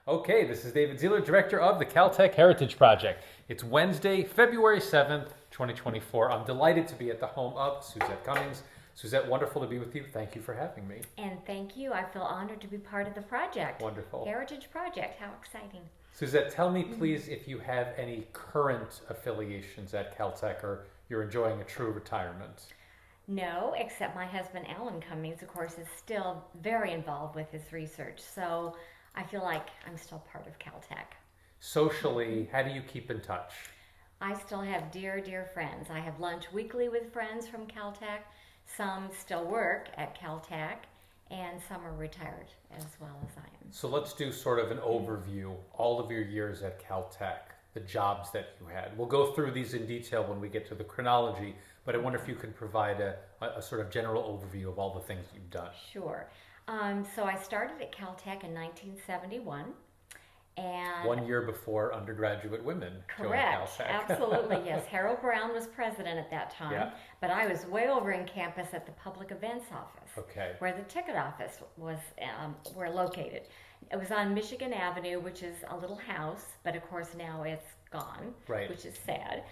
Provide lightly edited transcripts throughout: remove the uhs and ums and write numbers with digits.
Okay, this is David Zierler, Director of the Caltech Heritage Project. It's Wednesday, February 7th, 2024. I'm delighted to be at the home of Suzette Cummings. Suzette, wonderful to be with you. Thank you for having me. And thank you. I feel honored to be part of the project. Wonderful. Heritage Project. How exciting. Suzette, tell me please if you have any current affiliations at Caltech or you're enjoying a true retirement. No, except my husband, Alan Cummings, of course, is still very involved with his research. So I feel like I'm still part of Caltech. Socially, how do you keep in touch? I still have dear, dear friends. I have lunch weekly with friends from Caltech. Some still work at Caltech, and some are retired as well as I am. So let's do sort of an overview, all of your years at Caltech, the jobs that you had. We'll go through these in detail when we get to the chronology, but I wonder if you could provide a sort of general overview of all the things you've done. Sure. So I started at Caltech in 1971. And 1 year before undergraduate women correct, joined Caltech. Absolutely, yes. Harold Brown was president at that time, Yeah. but I was way over in campus at the public events office, Okay. where the ticket office was were located. It was on Michigan Avenue, which is a little house, but of course now it's gone, Right. which is sad.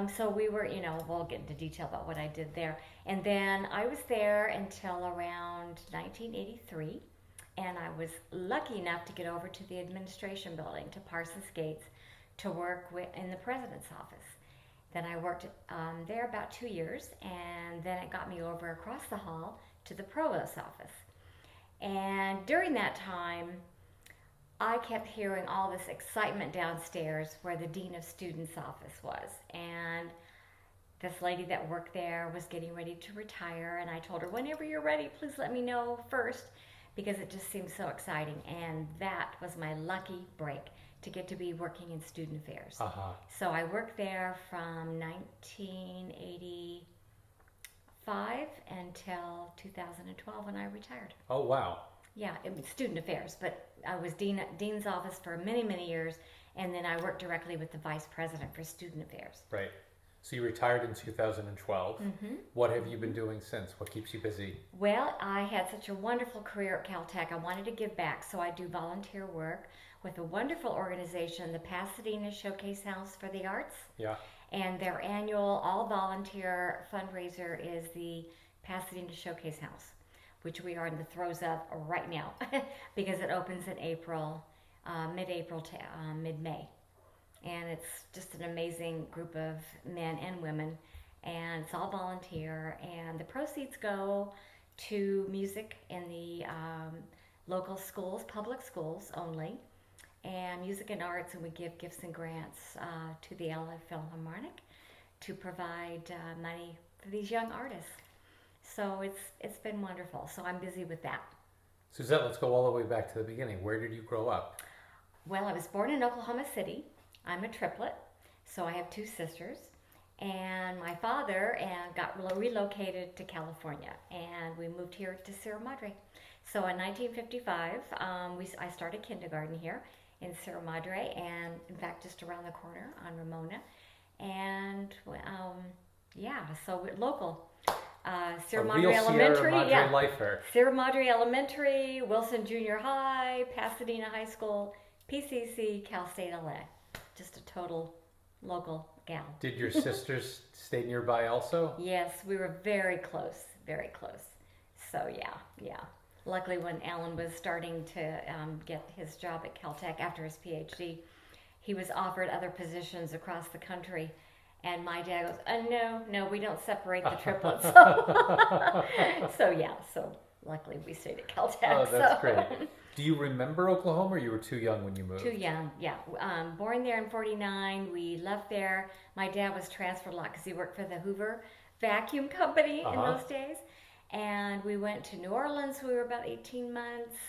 So we were, we'll get into detail about what I did there. And then I was there until around 1983. And I was lucky enough to get over to the administration building, to Parsons Gates, to work in the president's office. Then I worked there about 2 years, and then it got me over across the hall to the provost's office. And during that time, I kept hearing all this excitement downstairs where the dean of students' office was. And this lady that worked there was getting ready to retire, and I told her, whenever you're ready, please let me know first, because it just seemed so exciting. And that was my lucky break to get to be working in student affairs. Uh-huh. So I worked there from 1985 until 2012 when I retired. Oh, wow. Yeah, it was student affairs, but I was dean's office for many, many years, and then I worked directly with the vice president for student affairs. Right. So you retired in 2012. Mm-hmm. What have you been doing since? What keeps you busy? Well, I had such a wonderful career at Caltech. I wanted to give back, so I do volunteer work with a wonderful organization, the Pasadena Showcase House for the Arts. Yeah. And their annual all-volunteer fundraiser is the Pasadena Showcase House, which we are in the throes of right now because it opens in April, mid-April to mid-May. And it's just an amazing group of men and women, and it's all volunteer, and the proceeds go to music in the local schools, public schools only, and music and arts, and we give gifts and grants to the LA Philharmonic to provide money for these young artists. So it's been wonderful. So I'm busy with that. Suzette, let's go all the way back to the beginning. Where did you grow up? Well, I was born in Oklahoma City. I'm a triplet, so I have two sisters, and my father got relocated to California, and we moved here to Sierra Madre. So in 1955, I started kindergarten here in Sierra Madre, and in fact just around the corner on Ramona, and so we're local. Sierra Madre Elementary, Sierra Madre lifer. Sierra Madre Elementary, Wilson Junior High, Pasadena High School, PCC, Cal State LA. Just a total local gal. Did your sisters stay nearby also? Yes, we were very close, very close. So yeah. Luckily, when Alan was starting to get his job at Caltech after his PhD, he was offered other positions across the country. And my dad goes, no, we don't separate the triplets. So luckily we stayed at Caltech. Oh, that's great. Do you remember Oklahoma, or you were too young when you moved? Too young, yeah. Born there in 49. We left there. My dad was transferred a lot because he worked for the Hoover Vacuum Company in those days. And we went to New Orleans. We were about 18 months.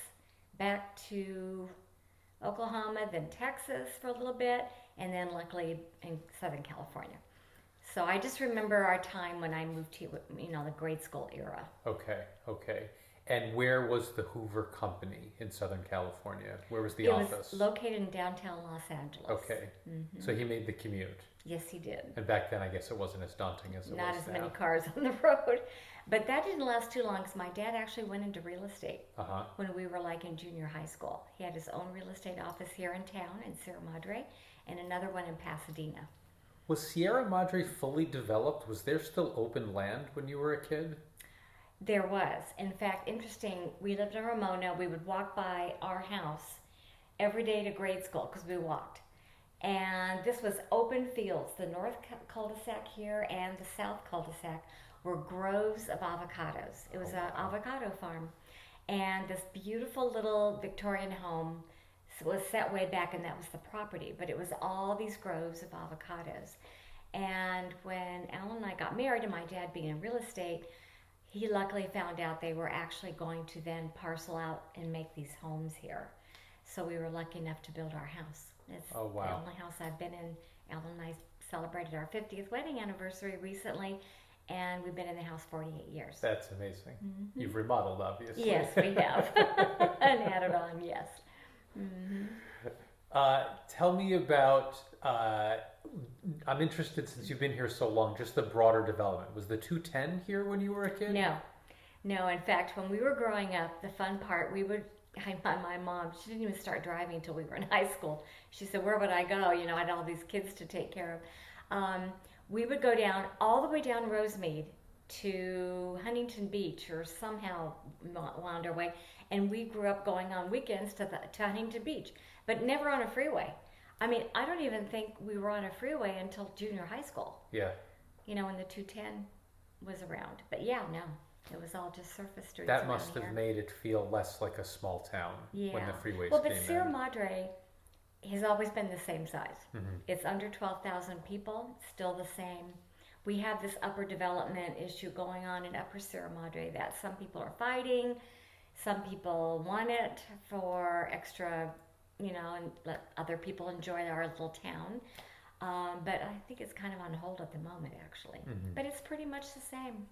Back to Oklahoma, then Texas for a little bit. And then luckily in Southern California. So I just remember our time when I moved to, the grade school era. Okay. And where was the Hoover Company in Southern California? Where was the office? It was located in downtown Los Angeles. Okay. Mm-hmm. So he made the commute. Yes, he did. And back then, I guess it wasn't as daunting as it was now. Not as many cars on the road. But that didn't last too long because my dad actually went into real estate Uh-huh. when we were like in junior high school. He had his own real estate office here in town in Sierra Madre and another one in Pasadena. Was Sierra Madre fully developed? Was there still open land when you were a kid? There was. In fact, interesting, we lived in Ramona. We would walk by our house every day to grade school because we walked. And this was open fields. The north cul-de-sac here and the south cul-de-sac were groves of avocados. It was an avocado farm. And this beautiful little Victorian home was set way back, and that was the property. But it was all these groves of avocados. And when Alan and I got married, and my dad being in real estate, he luckily found out they were actually going to then parcel out and make these homes here. So we were lucky enough to build our house. It's Oh, wow. the only house I've been in. Alan and I celebrated our 50th wedding anniversary recently, and we've been in the house 48 years. That's amazing. You've remodeled, obviously. Yes, we have. And added on, yes. Tell me about, I'm interested, since you've been here so long, just the broader development. Was the 210 here when you were a kid? No. In fact, when we were growing up, the fun part, my mom, she didn't even start driving until we were in high school. She said, where would I go? You know, I had all these kids to take care of. We would go down, all the way down Rosemead to Huntington Beach, or somehow wound our way. And we grew up going on weekends to Huntington Beach, but never on a freeway. I mean, I don't even think we were on a freeway until junior high school. Yeah. You know, when the 210 was around. But yeah, no. It was all just surface streets. That must have made it feel less like a small town when the freeways but came Sierra in. Madre has always been the same size. It's under 12,000 people, still the same. We have this upper development issue going on in Upper Sierra Madre that some people are fighting, some people want it for extra, you know, and let other people enjoy our little town. But I think it's kind of on hold at the moment, actually. But it's pretty much the same.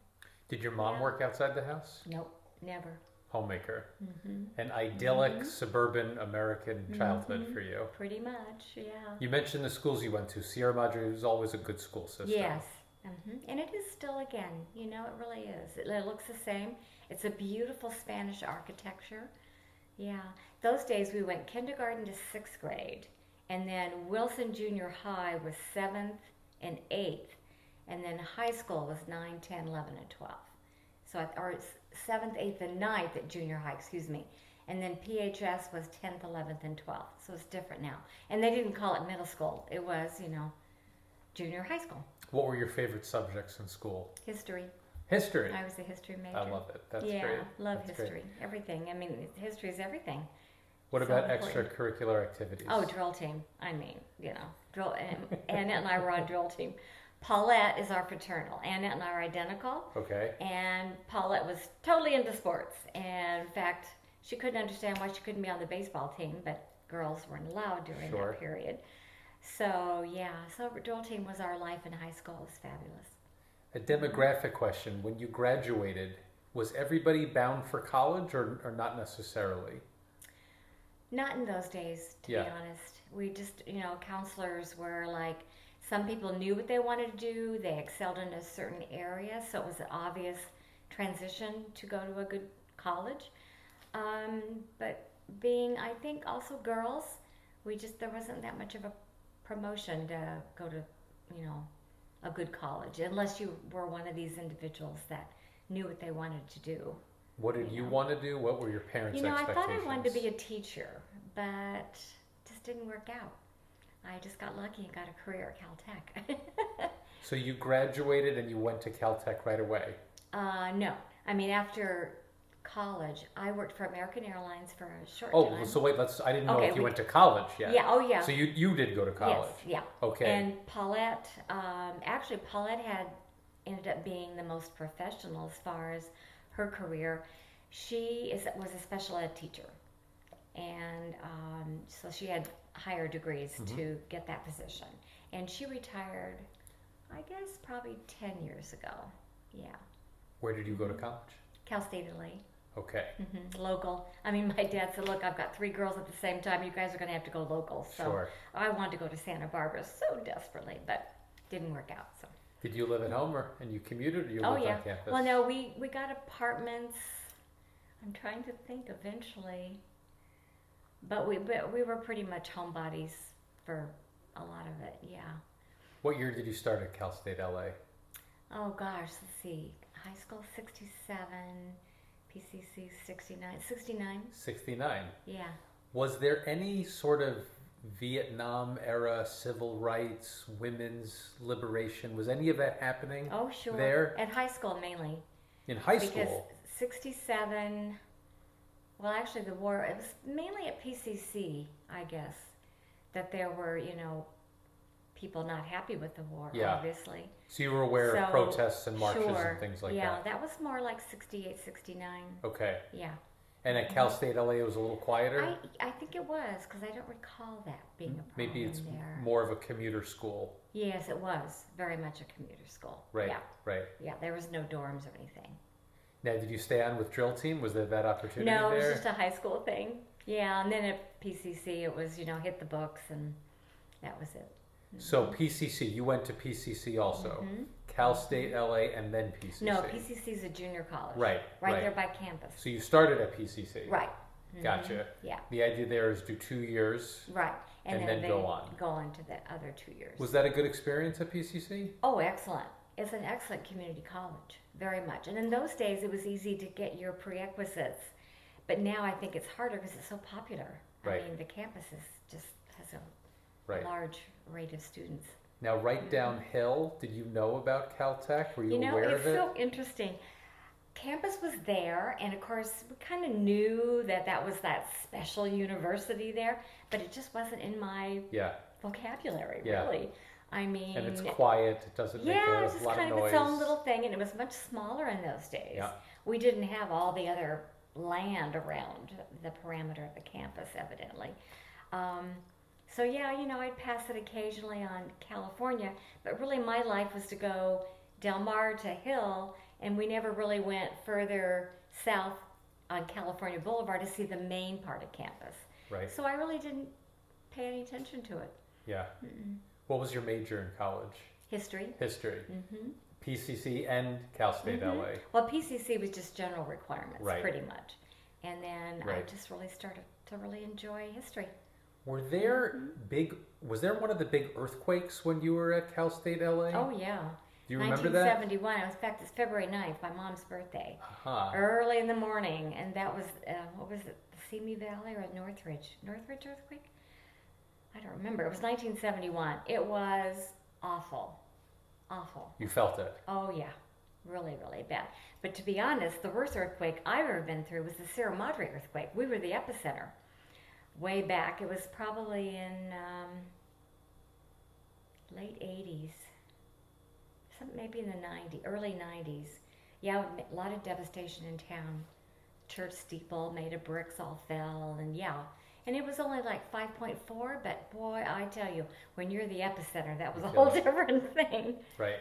Did your mom work outside the house? Nope, never. Homemaker. An idyllic suburban American childhood for you. Pretty much, yeah. You mentioned the schools you went to. Sierra Madre was always a good school system. Yes. And it is still, again, you know, it really is. It looks the same. It's a beautiful Spanish architecture. Yeah. Those days we went kindergarten to 6th grade. And then Wilson Junior High was 7th and 8th. And then high school was 9, 10, 11, and 12. So, or 7th, 8th, and 9th at junior high, excuse me. And then PHS was 10th, 11th, and 12th. So it's different now. And they didn't call it middle school. It was, you know, junior high school. What were your favorite subjects in school? History. History. I was a history major. I love it. That's great. Yeah, love That's history. great. Everything. I mean, history is everything. What So about important. extracurricular activities? Oh, drill team. I mean, you know, drill. And Annette and I were on drill team. Paulette is our fraternal. Annette and I are identical. Okay. And Paulette was totally into sports. And in fact, she couldn't understand why she couldn't be on the baseball team, but girls weren't allowed during that period. So, yeah, so drill team was our life in high school. It was fabulous. A demographic question. When you graduated, was everybody bound for college or not necessarily? Not in those days, to be honest. We just, you know, counselors were like, some people knew what they wanted to do. They excelled in a certain area, so it was an obvious transition to go to a good college. But being, I think, also girls, there wasn't that much of a promotion to go to, you know, a good college, unless you were one of these individuals that knew what they wanted to do. What did you want to do? What were your parents' expectations? I thought I wanted to be a teacher, but it just didn't work out. I just got lucky and got a career at Caltech. So you graduated and you went to Caltech right away? No. I mean, after college, I worked for American Airlines for a short time. Oh, so wait, I didn't know if you went to college yet. Yeah, oh yeah. So you did go to college? Yes, yeah. Okay. And Paulette, actually Paulette had ended up being the most professional as far as her career. She was a special ed teacher. And so she had higher degrees to get that position. And she retired, I guess, probably 10 years ago. Yeah. Where did you go to college? Cal State LA. Okay. Local. I mean, my dad said, look, I've got 3 girls at the same time. You guys are going to have to go local. So I wanted to go to Santa Barbara so desperately, but didn't work out. So. Did you live at home and you commuted, or you lived on campus? Well, no, we got apartments. I'm trying to think eventually. But we were pretty much homebodies for a lot of it, yeah. What year did you start at Cal State LA? Oh gosh, let's see. High school 67, PCC 69. 69. 69. Yeah. Was there any sort of Vietnam era civil rights, women's liberation? Was any of that happening? Oh, sure. There? At high school mainly. In high Because school? 67, well, actually the war, it was mainly at PCC, I guess, that there were, people not happy with the war, obviously. So you were aware of protests and marches and things like that? Yeah, that was more like 68, 69. Okay. Yeah. And at Cal State LA, it was a little quieter? I think it was, because I don't recall that being a problem. Maybe it's there. more of a commuter school. Yes, it was. Very much a commuter school. Right, yeah. right. Yeah, there was no dorms or anything. Now, did you stay on with drill team? Was there that opportunity there? No, it was just a high school thing. Yeah, and then at PCC, it was, hit the books, and that was it. Mm-hmm. So PCC, you went to PCC also. Mm-hmm. Cal State LA and then PCC. No, PCC is a junior college. Right. Right there by campus. So you started at PCC. Right. Mm-hmm. Gotcha. Yeah. The idea there is do 2 years. Right. And then go on. Go on to the other 2 years. Was that a good experience at PCC? Oh, excellent. It's an excellent community college. Very much. And in those days, it was easy to get your prerequisites. But now I think it's harder because it's so popular. Right. I mean, the campus just has a large rate of students. Now, right downhill, did you know about Caltech? Were you aware of it? It's so interesting. Campus was there, and of course, we kind of knew that was that special university there, but it just wasn't in my vocabulary, really. I mean... And it's quiet, it doesn't make a lot of noise. Yeah, it was just kind of its own little thing, and it was much smaller in those days. Yeah. We didn't have all the other land around the perimeter of the campus, evidently. So yeah, I'd pass it occasionally on California, but really my life was to go Del Mar to Hill, and we never really went further south on California Boulevard to see the main part of campus. Right. So I really didn't pay any attention to it. Yeah. Mm-mm. What was your major in college? History. History. Mm-hmm. PCC and Cal State LA. Well, PCC was just general requirements, pretty much. And then I just really started to really enjoy history. Were there was there one of the big earthquakes when you were at Cal State LA? Oh, yeah. Do you remember that? 1971. In fact, it's February 9th, my mom's birthday. Uh-huh. Early in the morning. And that was, what was it, the Simi Valley or Northridge? Northridge earthquake? I don't remember. It was 1971. It was awful. Awful. You felt it? Oh, yeah. Really, really bad. But to be honest, the worst earthquake I've ever been through was the Sierra Madre earthquake. We were the epicenter. Way back. It was probably in late 80s. Maybe in the 90s, early 90s. Yeah, a lot of devastation in town. Church steeple made of bricks all fell, and and it was only like 5.4, but boy, I tell you, when you're the epicenter, that was a whole different thing. Right,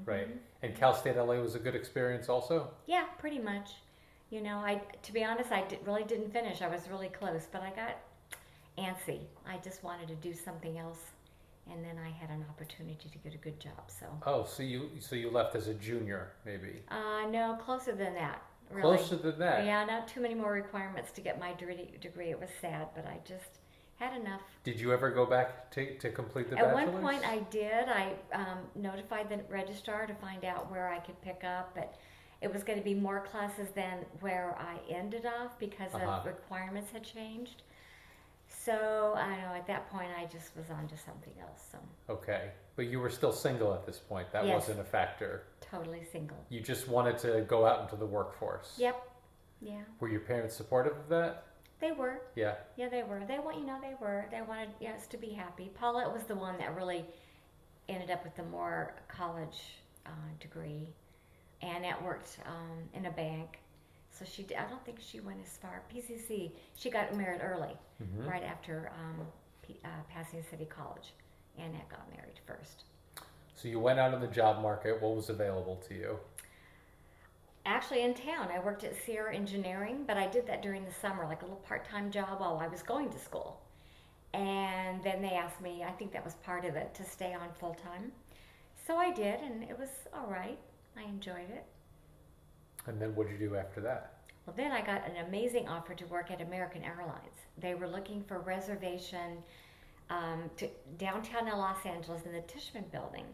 right. And Cal State LA was a good experience also? Yeah, pretty much. To be honest, really didn't finish. I was really close, but I got antsy. I just wanted to do something else. And then I had an opportunity to get a good job. So you left as a junior, maybe? No, closer than that. Really. Closer than that? Yeah, not too many more requirements to get my degree. It was sad, but I just had enough. Did you ever go back to complete the bachelor's? At one point I did. I notified the registrar to find out where I could pick up, but it was going to be more classes than where I ended off because of requirements had changed. So, I know, at that point, I just was on to something else. So. Okay. But you were still single at this point. That wasn't a factor. Totally single. You just wanted to go out into the workforce. Yep. Yeah. Were your parents supportive of that? They were. Yeah. Yeah, they were. They were. They wanted us to be happy. Paulette was the one that really ended up with the more college degree. Annette worked in a bank. So I don't think she went as far. PCC, she got married early, right after Pasadena City College. Annette got married first. So you went out on the job market. What was available to you? Actually, in town, I worked at Sierra Engineering, but I did that during the summer, like a little part-time job while I was going to school. And then they asked me, I think that was part of it, to stay on full-time. So I did, and it was all right. I enjoyed it. And then what did you do after that? Well, then I got an amazing offer to work at American Airlines. They were looking for reservation to downtown Los Angeles in the Tishman building.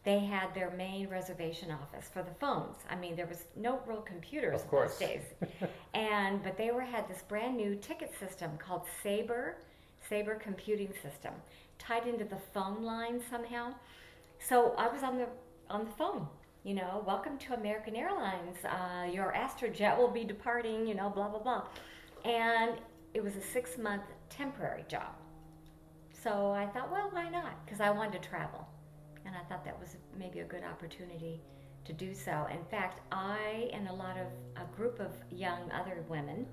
They had their main reservation office for the phones. I mean, there was no real computers Of course. those days. But they had this brand new ticket system called Sabre computing system, tied into the phone line somehow. So I was on the phone, welcome to American Airlines. Your Astrojet will be departing, blah, blah, blah. And it was a 6-month temporary job. So I thought, well, why not? Because I wanted to travel. And I thought that was maybe a good opportunity to do so. In fact, I and a group of young other women,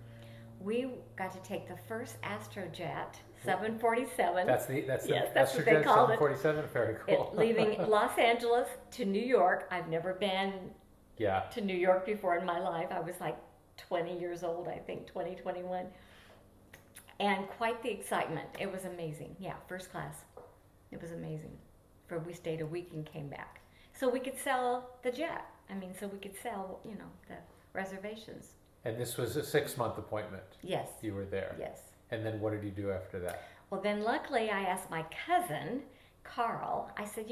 we got to take the first Astrojet 747. That's what they called it. 747. Very cool. Leaving Los Angeles to New York. I've never been to New York before in my life. I was like 20 years old, I think, 21. And quite the excitement. It was amazing. Yeah, first class. It was amazing. We stayed a week and came back. So we could sell the jet. So we could sell, the reservations. And this was a 6-month appointment? Yes. You were there? Yes. And then what did you do after that? Well, then luckily I asked my cousin, Carl, I said,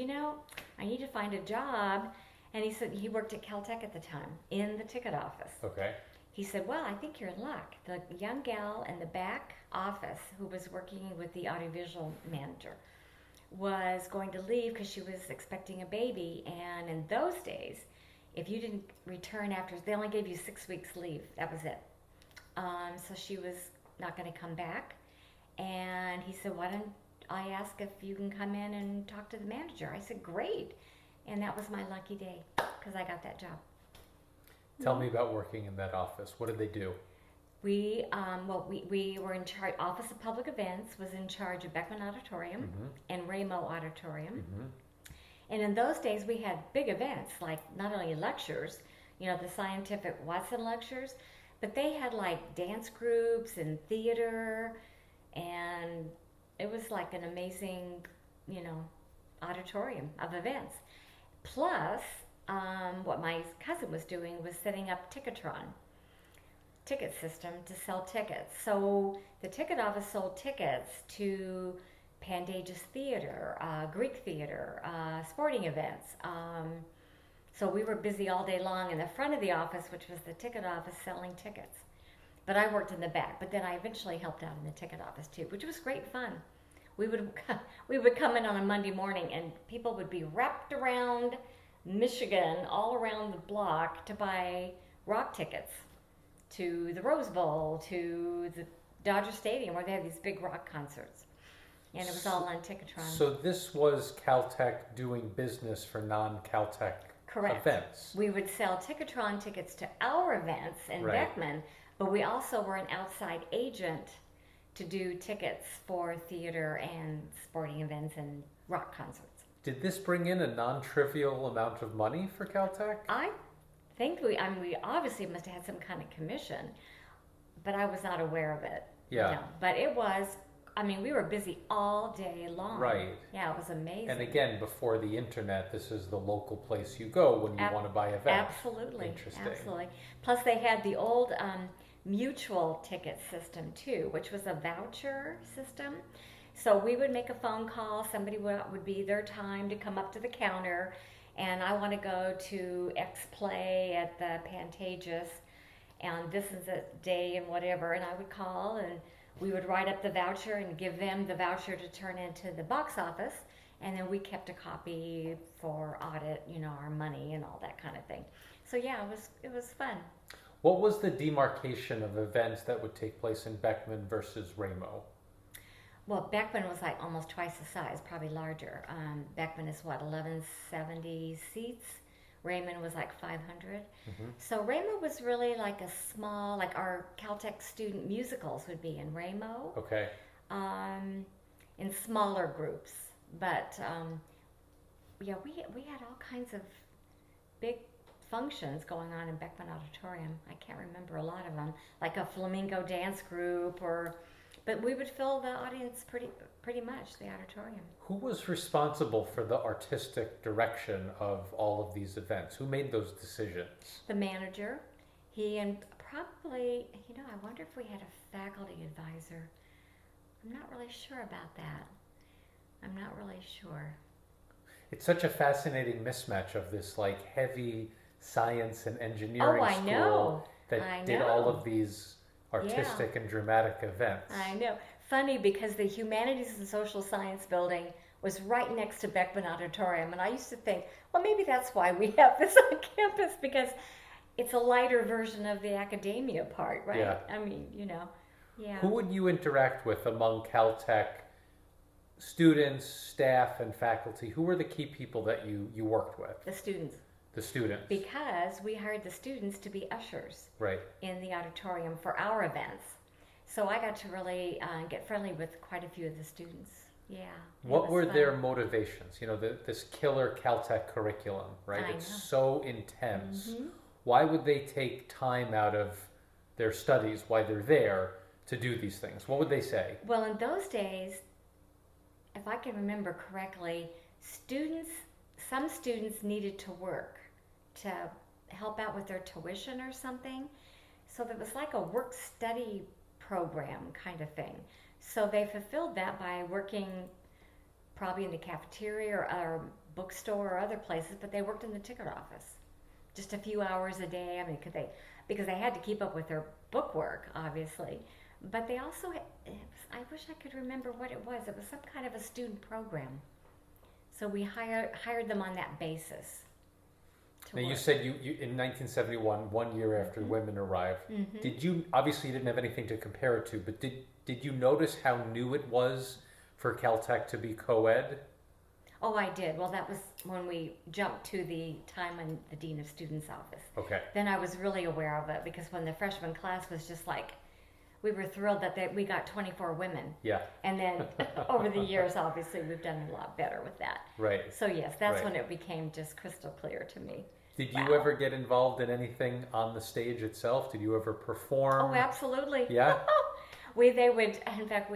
I need to find a job. And he said he worked at Caltech at the time in the ticket office. Okay. He said, well, I think you're in luck. The young gal in the back office who was working with the audiovisual manager was going to leave because she was expecting a baby, and in those days, if you didn't return after, they only gave you 6 weeks leave. That was it. So she was not going to come back, and he said, why don't I ask if you can come in and talk to the manager? I said, great, and that was my lucky day because I got that job. Tell me about working in that office. What did they do? We were in charge. Office of Public Events was in charge of Beckman Auditorium and Ramo Auditorium. And in those days, we had big events, like not only lectures, the scientific Watson lectures, but they had like dance groups and theater, and it was like an amazing, auditorium of events. Plus, what my cousin was doing was setting up Ticketron. Ticket system to sell tickets. So the ticket office sold tickets to Pantages Theater, Greek Theater, sporting events. So we were busy all day long in the front of the office, which was the ticket office, selling tickets. But I worked in the back. But then I eventually helped out in the ticket office too, which was great fun. We would come in on a Monday morning, and people would be wrapped around Michigan, all around the block, to buy rock tickets to the Rose Bowl, to the Dodger Stadium, where they had these big rock concerts. And it was all on Ticketron. So this was Caltech doing business for non-Caltech events. We would sell Ticketron tickets to our events in Beckman, but we also were an outside agent to do tickets for theater and sporting events and rock concerts. Did this bring in a non-trivial amount of money for Caltech? I think we obviously must have had some kind of commission, but I was not aware of it. Yeah. But it was, we were busy all day long. Right. Yeah, it was amazing. And again, before the internet, this is the local place you go when you want to buy events. Absolutely. Interesting. Absolutely. Plus they had the old mutual ticket system too, which was a voucher system. So we would make a phone call, somebody would be their time to come up to the counter, and I want to go to X play at the Pantages, and this is a day and whatever, and I would call, and we would write up the voucher and give them the voucher to turn into the box office, and then we kept a copy for audit, our money and all that kind of thing. So yeah, it was fun. What was the demarcation of events that would take place in Beckman versus Ramo? Well, Beckman was like almost twice the size, probably larger. Beckman is 1170 seats. Raymond was like 500. So Ramo was really like a small, like our Caltech student musicals would be in Ramo. Okay. In smaller groups. But yeah, we had all kinds of big functions going on in Beckman Auditorium. I can't remember a lot of them. Like a flamenco dance group, or But we would fill the audience pretty much, the auditorium. Who was responsible for the artistic direction of all of these events? Who made those decisions? The manager, he and probably, I wonder if we had a faculty advisor. I'm not really sure about that. I'm not really sure. It's such a fascinating mismatch of this like heavy science and engineering I school know. that did all of these artistic and dramatic events. I know. Funny, because the Humanities and Social Science building was right next to Beckman Auditorium, and I used to think, well, maybe that's why we have this on campus, because it's a lighter version of the academia part, right? Yeah. I mean, yeah. Who would you interact with among Caltech students, staff, and faculty? Who were the key people that you worked with? The students. The students. Because we hired the students to be ushers Right. in the auditorium for our events. So I got to really get friendly with quite a few of the students. Yeah. What were fun. their motivations? This killer Caltech curriculum, right? I It's know. so intense. Mm-hmm. Why would they take time out of their studies while they're there to do these things? What would they say? Well, in those days, if I can remember correctly, some students needed to work to help out with their tuition or something. So there was like a work-study program kind of thing. So they fulfilled that by working probably in the cafeteria or bookstore or other places, but they worked in the ticket office just a few hours a day. I mean, because they had to keep up with their bookwork, obviously. But they also, I wish I could remember what it was. It was some kind of a student program. So we hired them on that basis. Now you said you in 1971, 1 year after women arrived, did you, obviously you didn't have anything to compare it to, but did you notice how new it was for Caltech to be co-ed? Oh, I did. Well, that was when we jumped to the time in the Dean of Students office. Okay. Then I was really aware of it, because when the freshman class was just like, we were thrilled that we got 24 women. Yeah. And then over the years, obviously, we've done a lot better with that. Right. So yes, that's Right. when it became just crystal clear to me. Did you ever get involved in anything on the stage itself? Did you ever perform? Oh, absolutely. Yeah? They would, in fact,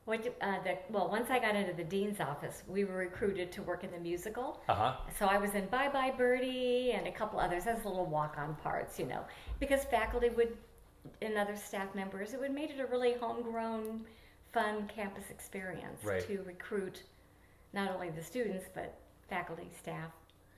once I got into the dean's office, we were recruited to work in the musical. Uh-huh. So I was in Bye Bye Birdie and a couple others as little walk-on parts, because faculty and other staff members, it would made it a really homegrown, fun campus experience to recruit not only the students, but faculty, staff.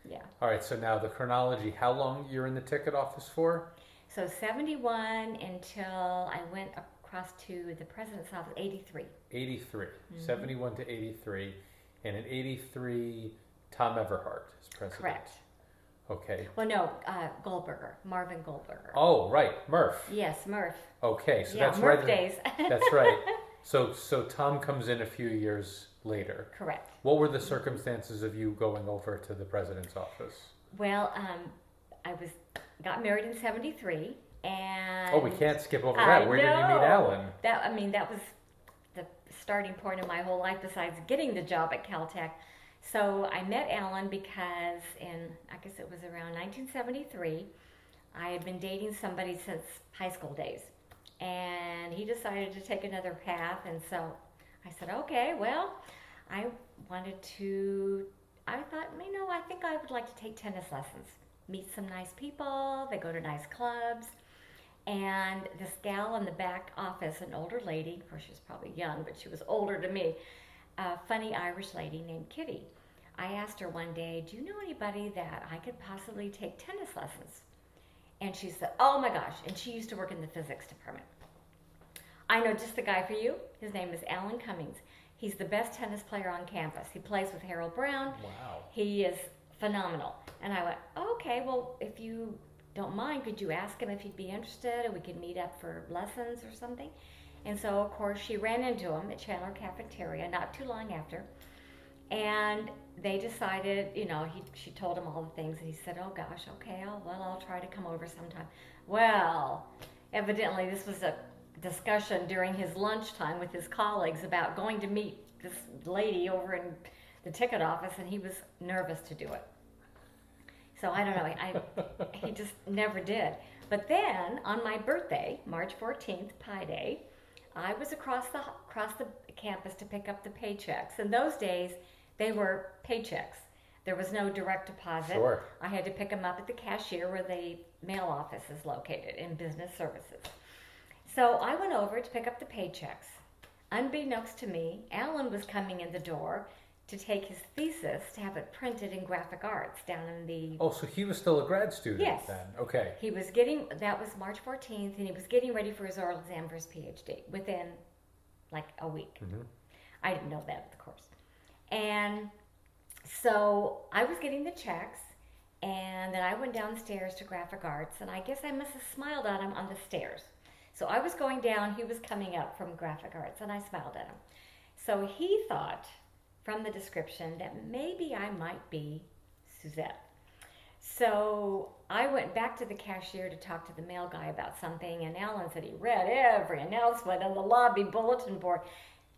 Yeah. All right, so now the chronology, how long you're in the ticket office for? So 71 until I went across to the president's office, 83. 83. 71 to 83. And in 83, Tom Everhart is president. Correct. Okay. Well, no, Marvin Goldberger. Oh, right, Murph. Yes, Murph. Okay, so Yeah, that's Murph right. days. That's right. So Tom comes in a few years later. Correct. What were the circumstances of you going over to the president's office? Well, I got married in 73, and Oh, we can't skip over that. Where did you meet Alan? That was the starting point of my whole life besides getting the job at Caltech. So I met Alan because I guess it was around 1973, I had been dating somebody since high school days. And he decided to take another path, and so I said, okay, well, I thought, I think I would like to take tennis lessons, meet some nice people, they go to nice clubs. And this gal in the back office, an older lady, of course she was probably young, but she was older to me, a funny Irish lady named Kitty. I asked her one day, do you know anybody that I could possibly take tennis lessons? And she said, oh my gosh, and she used to work in the physics department. I know just the guy for you. His name is Alan Cummings. He's the best tennis player on campus. He plays with Harold Brown. Wow. He is phenomenal. And I went, okay, well, if you don't mind, could you ask him if he'd be interested, and we could meet up for lessons or something? And so, of course, she ran into him at Chandler Cafeteria not too long after. And they decided, she told him all the things, and he said, oh gosh, okay, I'll try to come over sometime. Well, evidently this was a discussion during his lunchtime with his colleagues about going to meet this lady over in the ticket office, and he was nervous to do it. So I don't know, he just never did. But then, on my birthday, March 14th, Pi Day, I was across the campus to pick up the paychecks. In those days, they were paychecks. There was no direct deposit. Sure. I had to pick them up at the cashier where the mail office is located in business services. So I went over to pick up the paychecks. Unbeknownst to me, Alan was coming in the door to take his thesis to have it printed in graphic arts down in the... Oh, so he was still a grad student then? Okay. He was that was March 14th, and he was getting ready for his oral exam for his PhD within like a week. Mm-hmm. I didn't know that, of course. And so I was getting the checks, and then I went downstairs to graphic arts, and I guess I must have smiled at him on the stairs. So I was going down, he was coming up from graphic arts, and I smiled at him. So he thought, from the description, that maybe I might be Suzette. So I went back to the cashier to talk to the mail guy about something, and Alan said he read every announcement on the lobby bulletin board,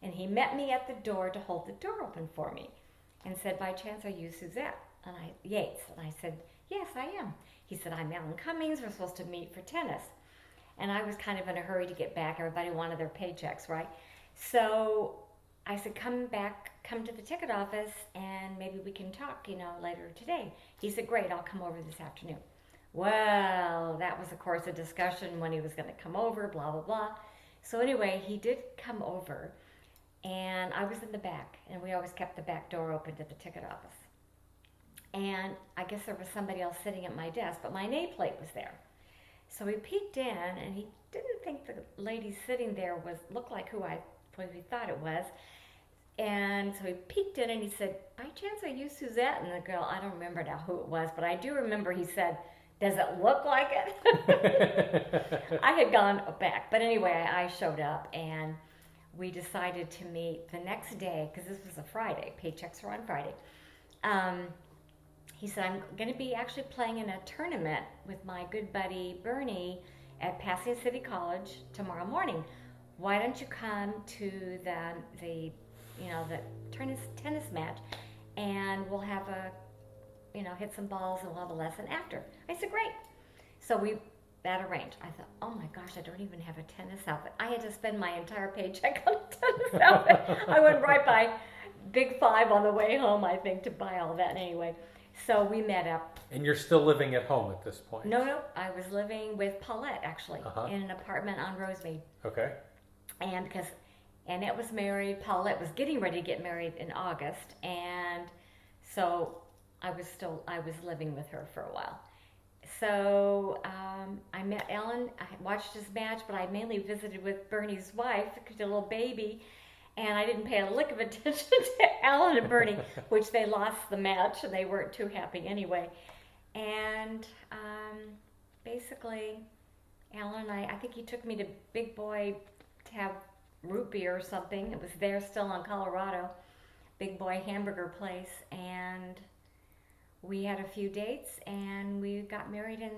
and he met me at the door to hold the door open for me and said, by chance, are you Suzette? Yates. And I said, yes, I am. He said, I'm Alan Cummings. We're supposed to meet for tennis. And I was kind of in a hurry to get back. Everybody wanted their paychecks, right? So I said, come to the ticket office, and maybe we can talk, later today. He said, great, I'll come over this afternoon. Well, that was, of course, a discussion when he was going to come over, blah, blah, blah. So anyway, he did come over, and I was in the back, and we always kept the back door open to the ticket office. And I guess there was somebody else sitting at my desk, but my nameplate was there. So he peeked in, and he didn't think the lady sitting there looked like who I probably thought it was. And so he peeked in, and he said, by chance, are you Suzette? And the girl, I don't remember now who it was, but I do remember he said, does it look like it? I had gone back. But anyway, I showed up, and we decided to meet the next day, because this was a Friday. Paychecks are on Friday. He said, I'm going to be actually playing in a tournament with my good buddy Bernie at Pasadena City College tomorrow morning. Why don't you come to the tennis match, and we'll have hit some balls, and we'll have a lesson after. I said, great. So that arranged. I thought, oh my gosh, I don't even have a tennis outfit. I had to spend my entire paycheck on a tennis outfit. I went right by Big Five on the way home, I think, to buy all that anyway. So we met up. And you're still living at home at this point? No. I was living with Paulette, actually, in an apartment on Rosemead. Okay. And Annette was married. Paulette was getting ready to get married in August. And so I was living with her for a while. So I met Ellen. I watched his match, but I mainly visited with Bernie's wife, the little baby. And I didn't pay a lick of attention to Alan and Bernie, which they lost the match, and they weren't too happy anyway. And basically, Alan and I think he took me to Big Boy to have root beer or something. It was there still on Colorado, Big Boy hamburger place. And we had a few dates, and we got married in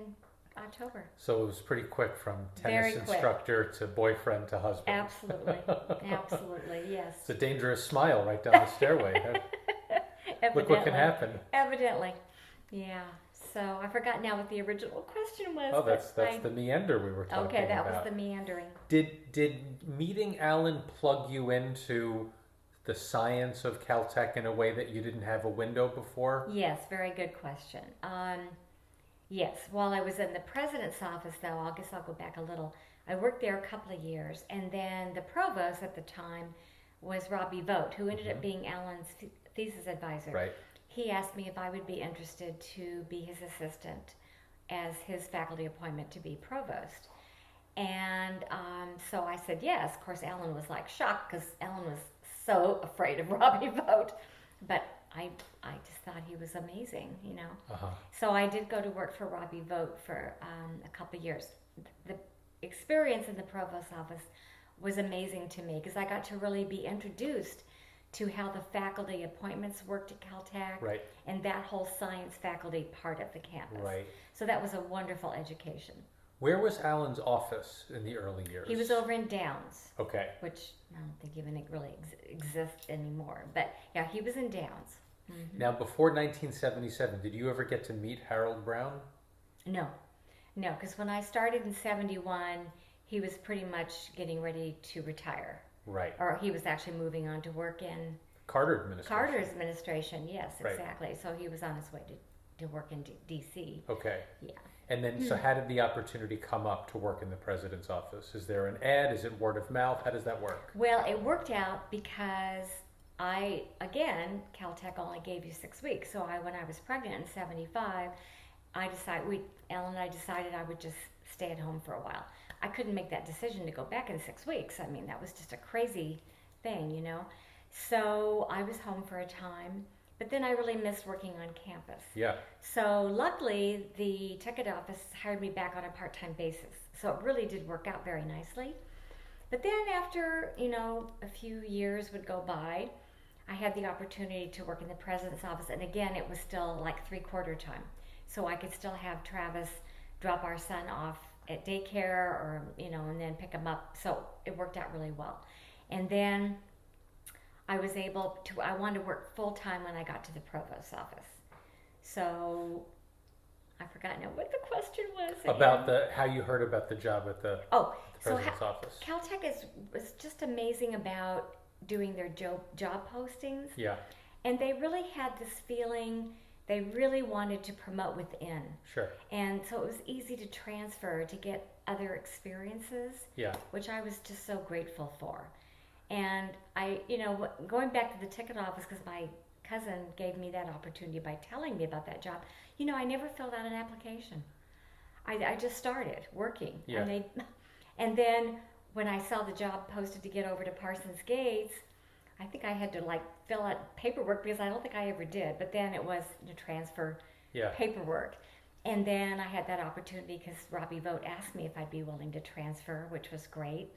October. So it was pretty quick from tennis instructor to boyfriend to husband. Absolutely, yes. It's a dangerous smile right down the stairway. Look what can happen. Evidently, yeah. So I forgot now what the original question was. Oh, that's the meander we were talking about. Okay, that was the meandering. Did meeting Alan plug you into the science of Caltech in a way that you didn't have a window before? Yes, very good question. Yes, while I was in the president's office, though, I guess I'll go back a little. I worked there a couple of years, and then the provost at the time was Robbie Vogt, who ended up being Alan's thesis advisor. Right. He asked me if I would be interested to be his assistant as his faculty appointment to be provost. And so I said yes. Of course, Alan was shocked, because Alan was so afraid of Robbie Vogt. But I just thought he was amazing, So I did go to work for Robbie Vogt for a couple of years. The experience in the provost's office was amazing to me, because I got to really be introduced to how the faculty appointments worked at Caltech, right, and that whole science faculty part of the campus. Right. So that was a wonderful education. Where was Alan's office in the early years? He was over in Downs. Okay. Which I don't think even really exists anymore. But yeah, he was in Downs. Mm-hmm. Now, before 1977, did you ever get to meet Harold Brown? No, because when I started in 71, he was pretty much getting ready to retire. Right. Or he was actually moving on to work in Carter administration. Carter's administration, yes, Right. exactly. So he was on his way to work in D.C. Okay. Yeah. And then, so how did the opportunity come up to work in the president's office? Is there an ad? Is it word of mouth? How does that work? Well, it worked out because Caltech only gave you 6 weeks. So when I was pregnant in 75, Ellen and I decided I would just stay at home for a while. I couldn't make that decision to go back in 6 weeks. I mean, that was just a crazy thing, you know. So I was home for a time, but then I really missed working on campus. Yeah. So luckily, the ticket office hired me back on a part-time basis. So it really did work out very nicely. But then after, a few years would go by, I had the opportunity to work in the president's office. And again, it was still like 3/4 time. So I could still have Travis drop our son off at daycare or, and then pick him up. So it worked out really well. And then I wanted to work full time when I got to the provost's office. So I forgot now what the question was. About how you heard about the job at the president's office. Caltech was just amazing about doing their job postings. Yeah. And they really had this feeling they really wanted to promote within. Sure. And so it was easy to transfer to get other experiences. Yeah. Which I was just so grateful for. And going back to the ticket office, because my cousin gave me that opportunity by telling me about that job, I never filled out an application. I just started working. Yeah. And then when I saw the job posted to get over to Parsons Gates, I think I had to fill out paperwork because I don't think I ever did. But then it was to transfer paperwork. And then I had that opportunity because Robbie Vogt asked me if I'd be willing to transfer, which was great.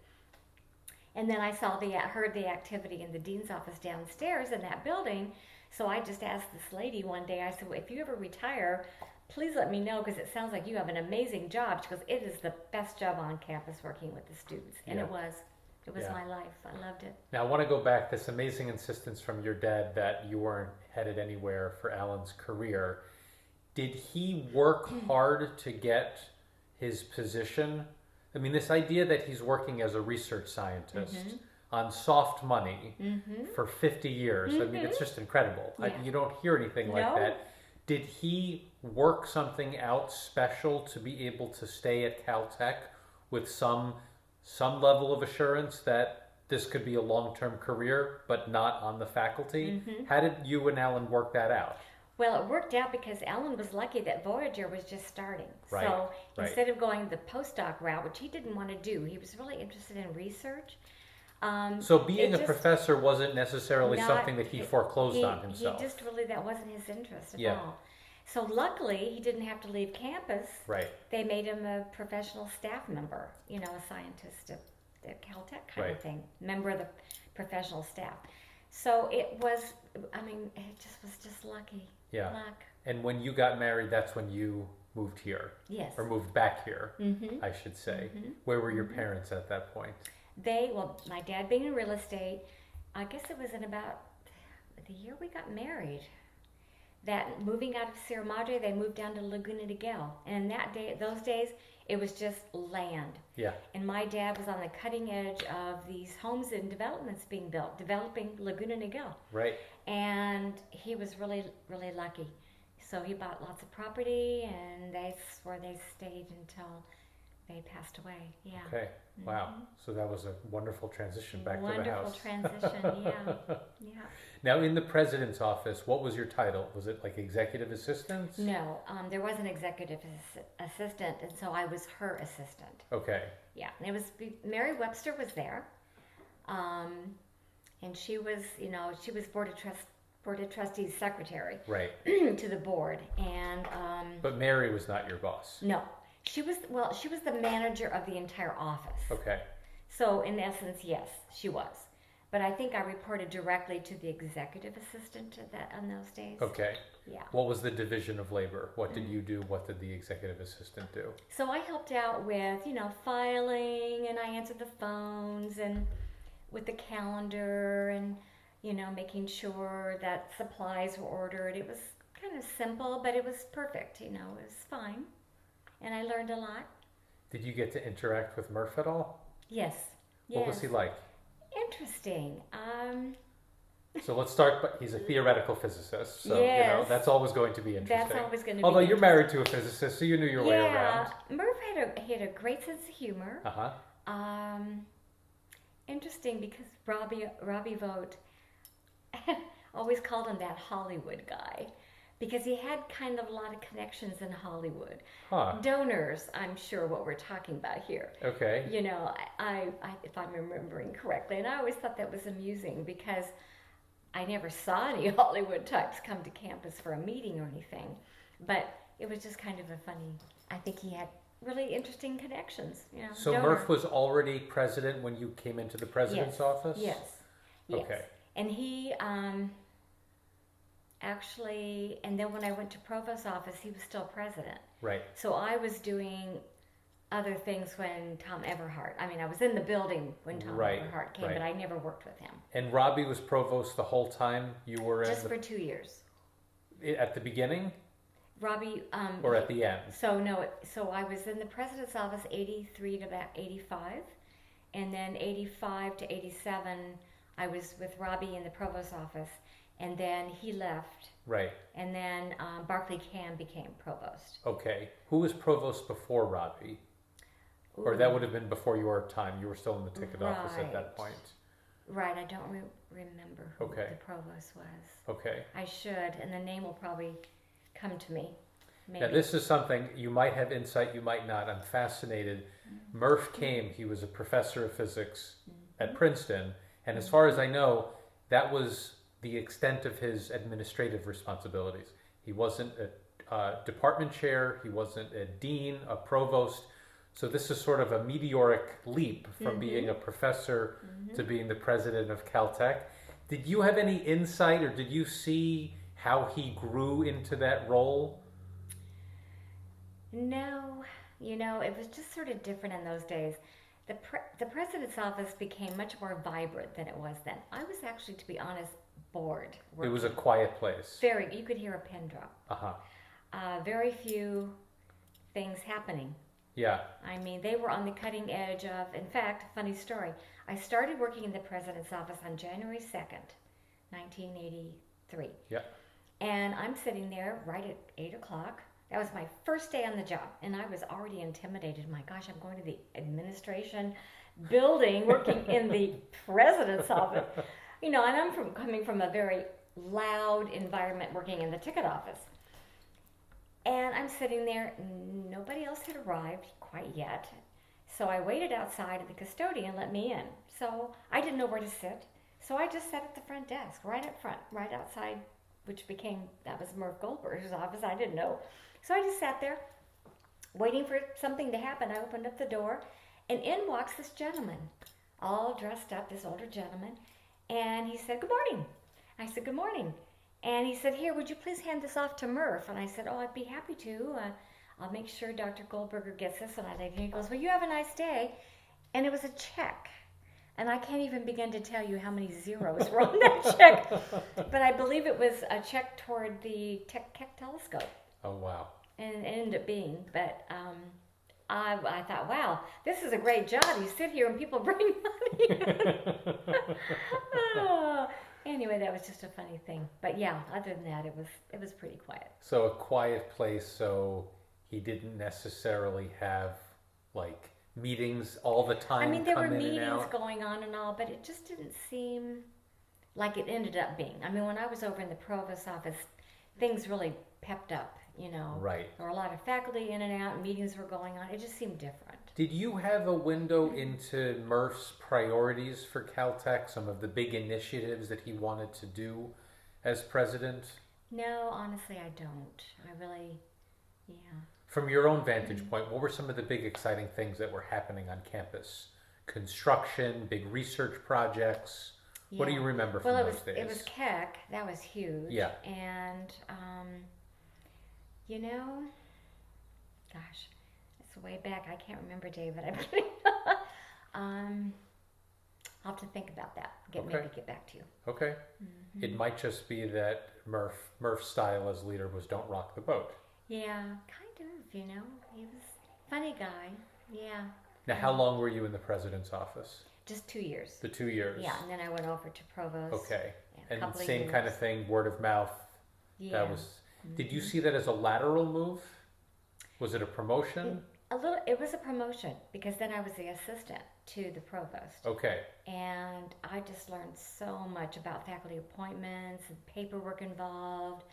And then I heard the activity in the dean's office downstairs in that building. So I just asked this lady one day, I said, well, if you ever retire, please let me know because it sounds like you have an amazing job. She goes, it is the best job on campus working with the students. And it was my life. I loved it. Now I want to go back, this amazing insistence from your dad that you weren't headed anywhere for Alan's career. Did he work hard to get his position? I mean, this idea that he's working as a research scientist on soft money for 50 years, I mean, it's just incredible. Yeah. You don't hear anything like that. Did he work something out special to be able to stay at Caltech with some level of assurance that this could be a long-term career, but not on the faculty? How did you and Alan work that out? Well, it worked out because Alan was lucky that Voyager was just starting. Right, So right. instead of going the postdoc route, which he didn't want to do, he was really interested in research. So being a professor wasn't necessarily something that he foreclosed on himself. He just really, that wasn't his interest at Yeah. all. So luckily, he didn't have to leave campus. Right. They made him a professional staff member, a scientist at Caltech kind of thing, member of the professional staff. So it was just lucky. Yeah. Luck. And when you got married, that's when you moved here. Yes. Or moved back here, I should say. Where were your parents at that point? My dad being in real estate, I guess it was in about the year we got married. That moving out of Sierra Madre, they moved down to Laguna Niguel. And those days, it was just land. Yeah. And my dad was on the cutting edge of these homes and developments being built, developing Laguna Niguel. Right. And he was really, really lucky. So he bought lots of property, and that's where they stayed until they passed away. Yeah. Okay. Wow. So that was a wonderful transition back to the house. Wonderful transition. Yeah. Yeah. Now, in the president's office, what was your title? Was it like executive assistant? No, there was an executive assistant, and so I was her assistant. Okay. Yeah, and it was Mary Webster was there, and she was board of trustees secretary. Right. To the board, and But Mary was not your boss. no, she was the manager of the entire office. Okay. So in essence, yes, she was. But I think I reported directly to the executive assistant on those days. Okay. Yeah. What was the division of labor? What did you do? What did the executive assistant do? So I helped out with, filing, and I answered the phones and with the calendar and, making sure that supplies were ordered. It was kind of simple, but it was perfect, it was fine. And I learned a lot. Did you get to interact with Murph at all? Yes. What was he like? Interesting. So let's start, but he's a theoretical physicist, so Yes. that's always going to be interesting. That's always going to be Although you're interesting. married to a physicist, so you knew your way around. Murph had a great sense of humor. Uh-huh. Interesting because Robbie Vogt always called him that Hollywood guy because he had kind of a lot of connections in Hollywood. Huh. Donors, I'm sure what we're talking about here. Okay. You know, I if I'm remembering correctly, and I always thought that was amusing because I never saw any Hollywood types come to campus for a meeting or anything, but it was just kind of a funny. I think he had really interesting connections. You know, So donor. Murph was already president when you came into the president's office? Yes. Okay. And he actually, and then when I went to provost's office, he was still president. Right. So I was doing other things when Tom Everhart. I mean, I was in the building when Tom Everhart came, but I never worked with him. And Robbie was provost the whole time you were just for 2 years. At the beginning? Robbie. Or at the end? So no. So I was in the president's office 83 to about 85, and then 85 to 87, I was with Robbie in the provost's office, and then he left. Right. And then Barclay Cam became provost. Okay. Who was provost before Robbie? Ooh. Or that would have been before your time. You were still in the ticket office at that point. Right. I don't remember who the provost was. Okay. I should, and the name will probably come to me. Maybe. Now, this is something you might have insight, you might not. I'm fascinated. Mm-hmm. Murph came. He was a professor of physics at Princeton. And as far as I know, that was the extent of his administrative responsibilities. He wasn't a department chair. He wasn't a dean, a provost. So this is sort of a meteoric leap from being a professor to being the president of Caltech. Did you have any insight, or did you see how he grew into that role? No. You know, it was just sort of different in those days. The president's office became much more vibrant than it was then. I was actually, to be honest, bored. It was a quiet place. Very. You could hear a pin drop. Uh-huh. Very few things happening. Yeah. I mean, they were on the cutting edge of, in fact, funny story. I started working in the president's office on January 2nd, 1983. Yeah. And I'm sitting there right at 8 o'clock. That was my first day on the job, and I was already intimidated. My gosh, I'm going to the administration building, working in the president's office. You know, and I'm coming from a very loud environment working in the ticket office. And I'm sitting there, nobody else had arrived quite yet. So I waited outside, and the custodian let me in. So I didn't know where to sit. So I just sat at the front desk, right up front, right outside, that was Murph Goldberger's office. I didn't know. So I just sat there, waiting for something to happen. I opened up the door, and in walks this gentleman, all dressed up, this older gentleman. And he said, "Good morning." I said, "Good morning." And he said, "Here, would you please hand this off to Murph?" And I said, "Oh, I'd be happy to. I'll make sure Dr. Goldberger gets this." And he goes, "Well, you have a nice day." And it was a check. And I can't even begin to tell you how many zeros were on that check. But I believe it was a check toward the Keck telescope. Oh, wow. And it ended up being. But I thought, wow, this is a great job. You sit here and people bring money. Anyway, that was just a funny thing. But yeah, other than that, it was pretty quiet. So a quiet place, so he didn't necessarily have, like, meetings all the time. I mean, there were meetings going on and all, but it just didn't seem like it ended up being. I mean, when I was over in the provost's office, things really pepped up, you know. Right. There were a lot of faculty in and out, and meetings were going on. It just seemed different. Did you have a window into Murph's priorities for Caltech, some of the big initiatives that he wanted to do as president? No, honestly, I don't. I really, yeah. From your own vantage point, what were some of the big exciting things that were happening on campus? Construction, big research projects. Yeah. What do you remember from those days? It was Keck. That was huge. Yeah. And, you know, gosh, it's way back. I can't remember, David. I'll have to think about that. Maybe get back to you. Okay. Mm-hmm. It might just be that Murph's style as leader was don't rock the boat. Yeah, kind of, you know. He was a funny guy, Yeah. Now, how long were you in the president's office? Just 2 years. The 2 years. Yeah, and then I went over to provost. Okay. Yeah, a And couple of same years. kind of thing, word of mouth. Yeah. That was. Did you see that as a lateral move? Was it a promotion? A little. It was a promotion because then I was the assistant to the provost. Okay. And I just learned so much about faculty appointments and paperwork involved.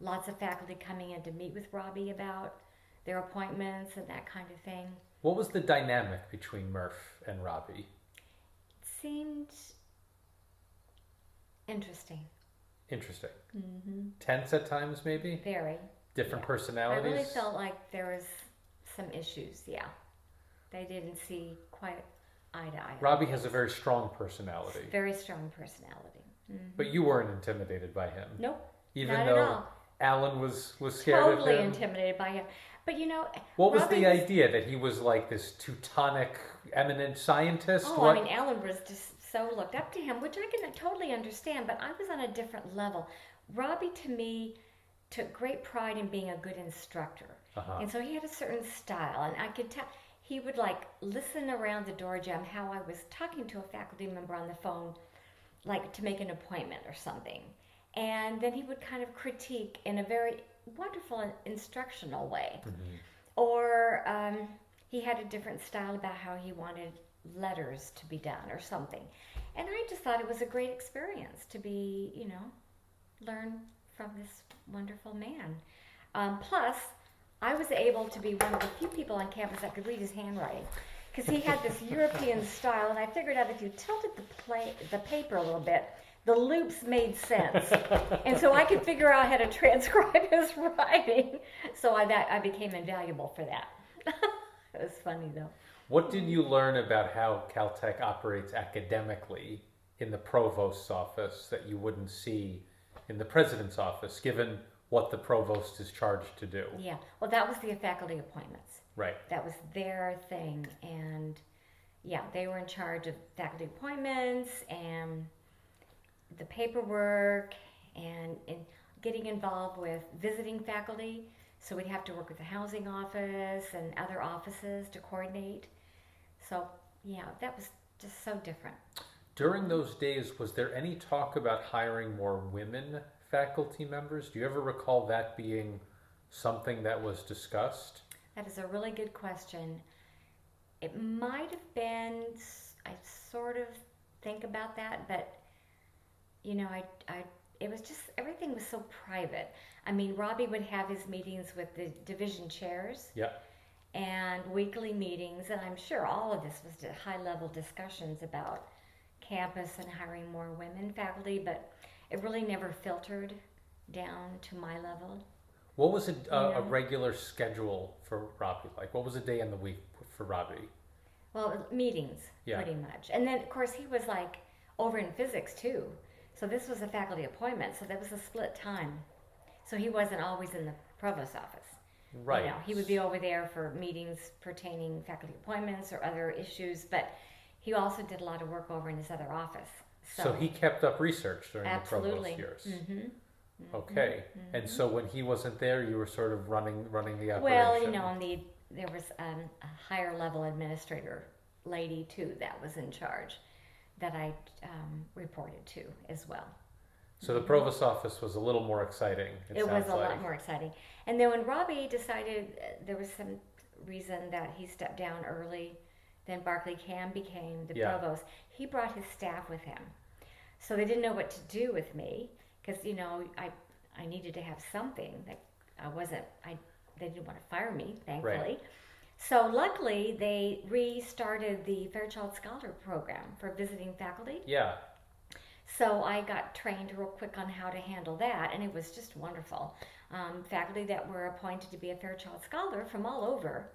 Lots of faculty coming in to meet with Robbie about their appointments and that kind of thing. What was the dynamic between Murph and Robbie? It seemed interesting. Interesting. Mm-hmm. Tense at times, maybe? Very. Different I personalities? really felt like there was some issues, yeah. They didn't see quite eye to eye. Robbie has a very strong personality. Very strong personality. Mm-hmm. But you weren't intimidated by him? Nope. Even not though at all. Alan was scared Totally of him? intimidated by him. But you know, What was Robbie the idea? That he was like this Teutonic eminent scientist? Oh, What? I mean, Alan was just so looked up to him, which I can totally understand, but I was on a different level. Robbie, to me, took great pride in being a good instructor. Uh-huh. And so he had a certain style, and I could tell he would like listen around the door jam how I was talking to a faculty member on the phone, like to make an appointment or something. And then he would kind of critique in a very wonderful and instructional way. Mm-hmm. Or he had a different style about how he wanted letters to be done or something. And I just thought it was a great experience to be, you know, learn from this wonderful man. Plus, I was able to be one of the few people on campus that could read his handwriting. Because he had this European style, and I figured out if you tilted the paper a little bit, the loops made sense. And so I could figure out how to transcribe his writing. So I became invaluable for that. It was funny, though. What did you learn about how Caltech operates academically in the provost's office that you wouldn't see in the president's office, given what the provost is charged to do? Yeah, well, that was the faculty appointments. Right. That was their thing. And yeah, they were in charge of faculty appointments and the paperwork and getting involved with visiting faculty. So we'd have to work with the housing office and other offices to coordinate. So yeah, that was just so different. During those days, was there any talk about hiring more women faculty members? Do you ever recall that being something that was discussed? That is a really good question. It might have been, I sort of think about that, but you know, it was just, everything was so private. I mean, Robbie would have his meetings with the division chairs. Yeah. And weekly meetings, and I'm sure all of this was high-level discussions about campus and hiring more women faculty, but it really never filtered down to my level. What was a regular schedule for Robbie like? What was a day in the week for Robbie? Well, meetings, pretty much. And then, of course, he was like over in physics, too. So this was a faculty appointment, so that was a split time. So he wasn't always in the provost's office. Right. You know, he would be over there for meetings pertaining faculty appointments or other issues, but he also did a lot of work over in his other office. So he kept up research during absolutely. the provost years. Mm-hmm. Mm-hmm. Okay. Mm-hmm. And so when he wasn't there, you were sort of running the operation. Well, you know, there was a higher level administrator lady too that was in charge that I reported to as well. So the provost's office was a little more exciting. It was a lot more exciting. And then when Robbie decided there was some reason that he stepped down early, then Barclay Cam became the provost. He brought his staff with him. So they didn't know what to do with me because, you know, I needed to have something that they didn't want to fire me, thankfully. Right. So luckily they restarted the Fairchild Scholar Program for visiting faculty. Yeah. So I got trained real quick on how to handle that, and it was just wonderful. Faculty that were appointed to be a Fairchild Scholar from all over,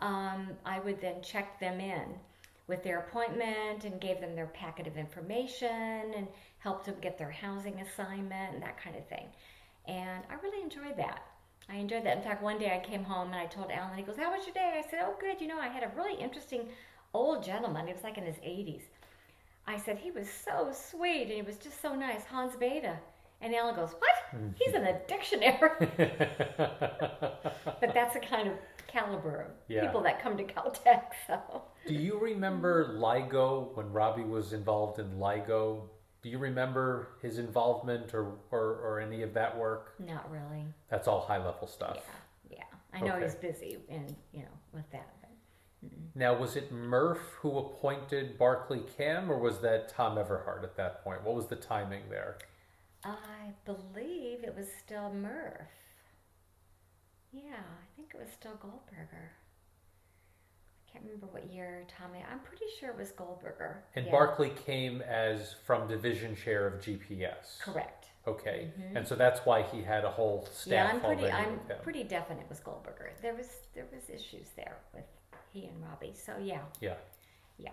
I would then check them in with their appointment and gave them their packet of information and helped them get their housing assignment and that kind of thing. And I really enjoyed that. In fact, one day I came home and I told Alan, he goes, "How was your day?" I said, "Oh, good. You know, I had a really interesting old gentleman. He was like in his 80s. I said, he was so sweet and he was just so nice, Hans Beta." And Alan goes, "What? He's in the dictionary." But that's the kind of caliber of Yeah. people that come to Caltech. So. Do you remember LIGO when Robbie was involved in LIGO? Do you remember his involvement or any of that work? Not really. That's all high level stuff. Yeah. I know Okay. he's busy and with that. But, Now, was it Murph who appointed Barclay Cam, or was that Tom Everhart at that point? What was the timing there? I believe it was still Murph. Yeah, I think it was still Goldberger. I can't remember what year Tommy. I'm pretty sure it was Goldberger. And yeah. Barclay came as from division chair of GPS. Correct. Okay, and so that's why he had a whole staff I'm already with him. pretty definite it was Goldberger. There was issues there with he and Robbie. So yeah. Yeah. Yeah.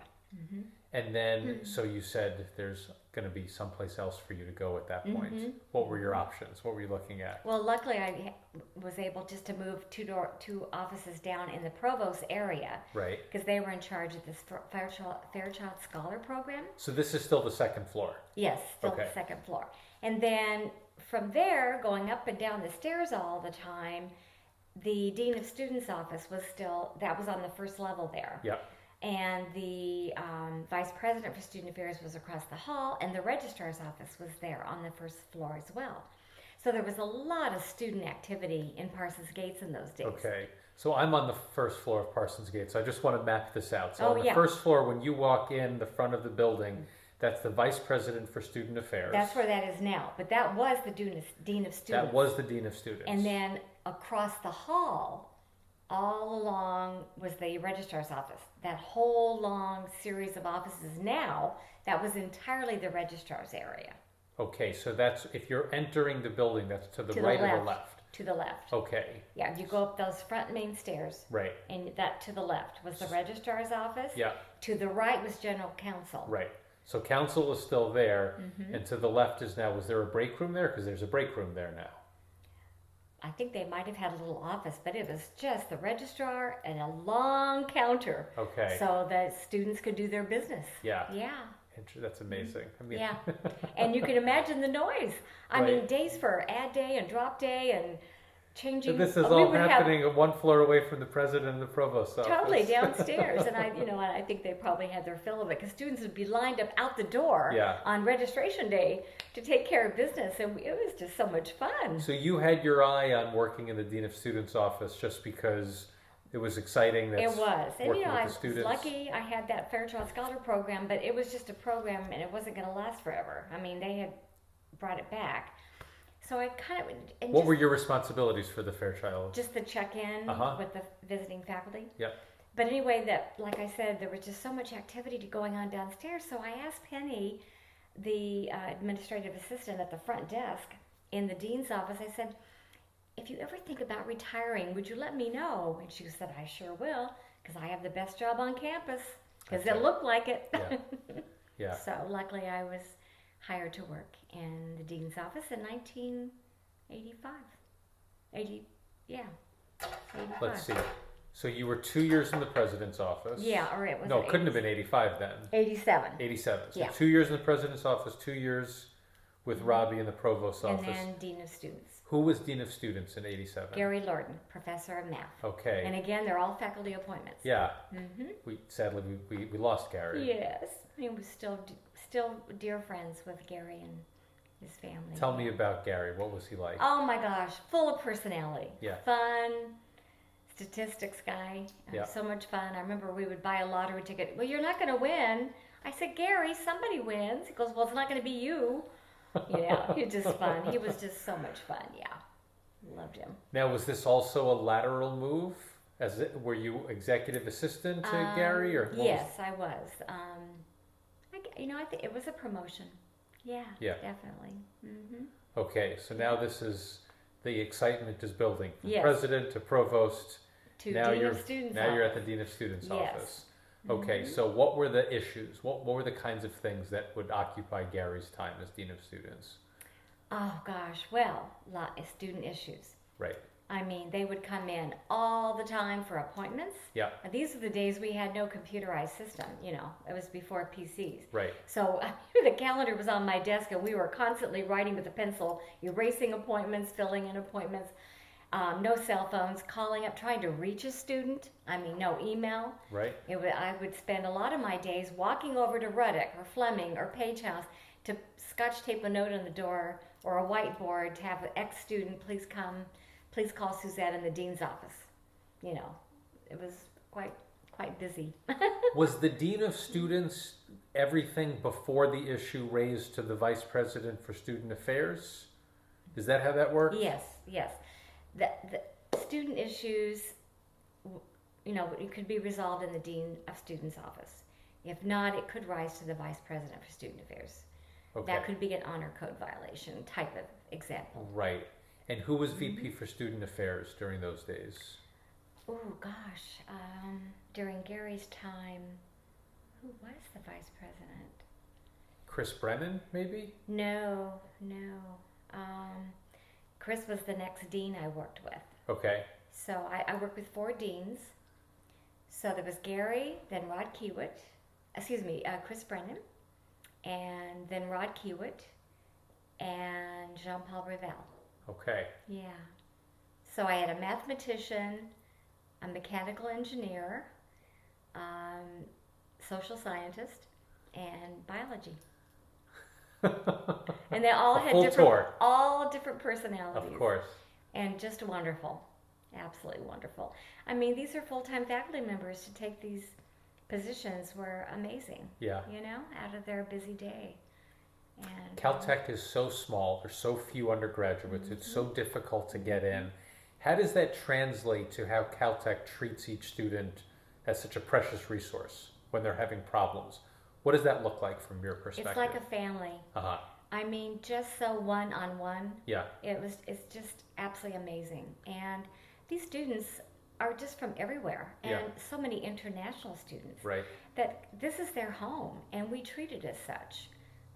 And then, so you said there's going to be someplace else for you to go at that point. What were your options? What were you looking at? Well, luckily I was able just to move two offices down in the Provost area. Right. Because they were in charge of this Fairchild Scholar Program. So this is still the second floor. Yes, still Okay. the second floor. And then from there, going up and down the stairs all the time, the Dean of Students office was that was on the first level there. Yep. And the Vice President for Student Affairs was across the hall, and the Registrar's office was there on the first floor as well. So there was a lot of student activity in Parsons Gates in those days. Okay. So I'm on the first floor of Parsons Gate, so I just want to map this out. So Oh, on the yeah. first floor, when you walk in the front of the building, that's the Vice President for Student Affairs. That's where that is now. But that was the Dean of Students. That was the Dean of Students. And then across the hall, all along was the Registrar's office. That whole long series of offices now, that was entirely the Registrar's area. Okay, so that's, if you're entering the building, that's to the To right the or the left? To the left. Okay, Yeah, you go up those front main stairs, right, and that to the left was the Registrar's office. yeah, To the right was General Counsel. right. So council is still there, Mm-hmm. and to the left is now, was there a break room there? Because there's a break room there now. I think they might have had a little office, but it was just the registrar and a long counter. Okay, So that students could do their business. yeah, Yeah. that's amazing. I mean, Yeah, and you can imagine the noise. I Right. mean, days for ad day and drop day and so changing. this is we all would have happening one floor away from the president and the provost's office. totally downstairs, and I think they probably had their fill of it because students would be lined up out the door Yeah. on registration day to take care of business, and it was just so much fun. So you had your eye on working in the Dean of Students office just because it was exciting. It was, and working with I the was students. lucky. I had that Fairchild Scholar program, but it was just a program, and it wasn't going to last forever. I mean, they had brought it back, so I kind of. And What just, were your responsibilities for the Fairchild? Just the check-in Uh-huh. with the visiting faculty. Yep. But anyway, like I said, there was just so much activity going on downstairs. So I asked Penny, the administrative assistant at the front desk in the dean's office, I said, if you ever think about retiring, would you let me know? And she said, I sure will, because I have the best job on campus, because Okay. it looked like it. Yeah. Yeah. So luckily I was hired to work in the dean's office in 1985. 85. Let's see. So you were 2 years in the president's office. Yeah, or it was. No, it couldn't have been 85 then. 87. 87. So Yeah. 2 years in the president's office, 2 years with Robbie in the provost's And office. then Dean of Students. Who was Dean of Students in 87? Gary Lorton, Professor of Math. Okay. And again, they're all faculty appointments. Yeah. Mm-hmm. Sadly, we lost Gary. Yes. I mean, we're still dear friends with Gary and his family. Tell me about Gary. What was he like? Oh my gosh, full of personality. Yeah. Fun, statistics guy. Yeah. So much fun. I remember we would buy a lottery ticket. Well, you're not going to win. I said, Gary, somebody wins. He goes, well, it's not going to be you. Yeah, he was just fun. He was just so much fun. Yeah. Loved him. Now, was this also a lateral move? Were you executive assistant to Gary? Or what Yes, I was. I think it was a promotion. Yeah, Yeah. definitely. Mm-hmm. Okay, so now this is, the excitement is building. From Yes. president to provost. To Now Dean you're of Students. Now you're at the office. Dean of Students Yes. office. Okay, so what were the issues? What were the kinds of things that would occupy Gary's time as Dean of Students? Oh gosh, well, lot of student issues. Right. I mean, they would come in all the time for appointments. Yeah. And these are the days we had no computerized system. It was before PCs. Right. So the calendar was on my desk, and we were constantly writing with a pencil, erasing appointments, filling in appointments. No cell phones, calling up, trying to reach a student. I mean, no email. Right. I would spend a lot of my days walking over to Ruddock or Fleming or Page House to scotch tape a note on the door or a whiteboard to have an ex-student, please call Suzette in the dean's office. You know, it was quite busy. Was the dean of students everything before the issue raised to the vice president for student affairs? Is that how that works? Yes. The student issues, you know, it could be resolved in the dean of students' office. If not, it could rise to the vice president for student affairs. Okay. That could be an honor code violation type of example. Right. And who was VP for student affairs during those days? Oh gosh, during Gary's time, who was the vice president? Chris Brennan, maybe? No. Chris was the next dean I worked with. Okay. So I worked with 4 deans. So there was Gary, then Chris Brennan, and then Rod Kiewit, and Jean-Paul Revel. Okay. Yeah. So I had a mathematician, a mechanical engineer, social scientist, and biology. And they all had different personalities. Of course. And just wonderful. Absolutely wonderful. I mean, these are full-time faculty members. To take these positions were amazing. Yeah. You know, out of their busy day. And Caltech is so small. There's so few undergraduates. It's so difficult to get in. How does that translate to how Caltech treats each student as such a precious resource when they're having problems? What does that look like from your perspective? It's like a family. Uh-huh. I mean, just so one-on-one. Yeah. It's just absolutely amazing. And these students are just from everywhere, and so many international students. Right. That this is their home, and we treat it as such.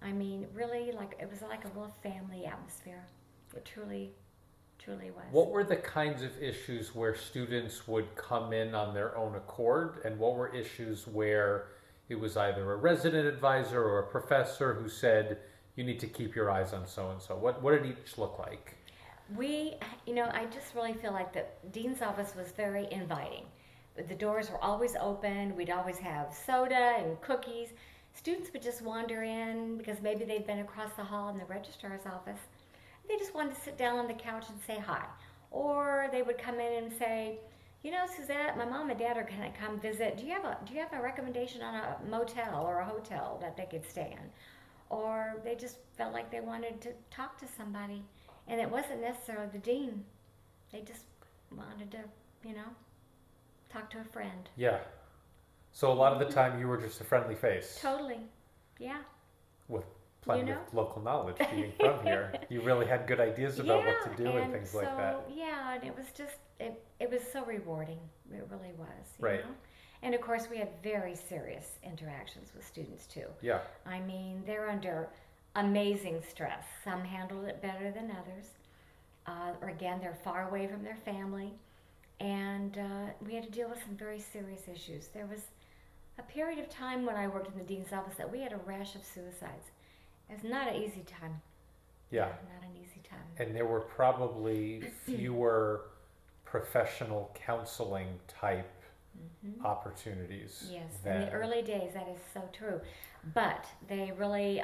I mean, really, it was like a real family atmosphere. It truly was. What were the kinds of issues where students would come in on their own accord, and what were issues where it was either a resident advisor or a professor who said, you need to keep your eyes on so-and-so? What did each look like? I just really feel like the dean's office was very inviting. The doors were always open. We'd always have soda and cookies. Students would just wander in because maybe they'd been across the hall in the registrar's office. They just wanted to sit down on the couch and say hi. Or they would come in and say, you know, Suzette, my mom and dad are going to come visit. Do you have a recommendation on a motel or a hotel that they could stay in? Or they just felt like they wanted to talk to somebody. And it wasn't necessarily the dean. They just wanted to, talk to a friend. Yeah. So a lot of the time you were just a friendly face. Totally. Yeah. With plenty of local knowledge being from here. You really had good ideas about what to do and things like that. Yeah, and it was just, it was so rewarding. It really was. Right. You know? And of course we had very serious interactions with students too. Yeah. I mean, they're under amazing stress. Some handled it better than others. Or again, they're far away from their family. And we had to deal with some very serious issues. There was a period of time when I worked in the dean's office that we had a rash of suicides. It was not an easy time. Yeah. Not an easy time. And there were probably fewer professional counseling type opportunities. Yes, in the early days, that is so true. But they really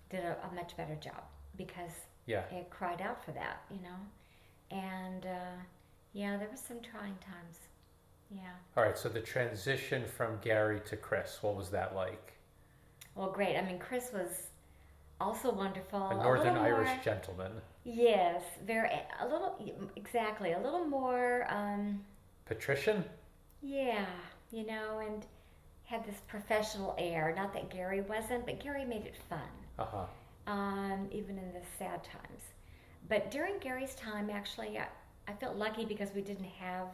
did a much better job because it cried out for that, And there was some trying times. Yeah. All right, so the transition from Gary to Chris, what was that like? Well, great. I mean, Chris was also wonderful. A Northern Irish gentleman. Yes, a little more... patrician? Yeah, and had this professional air. Not that Gary wasn't, but Gary made it fun. Uh-huh. Even in the sad times. But during Gary's time, actually, I felt lucky because we didn't have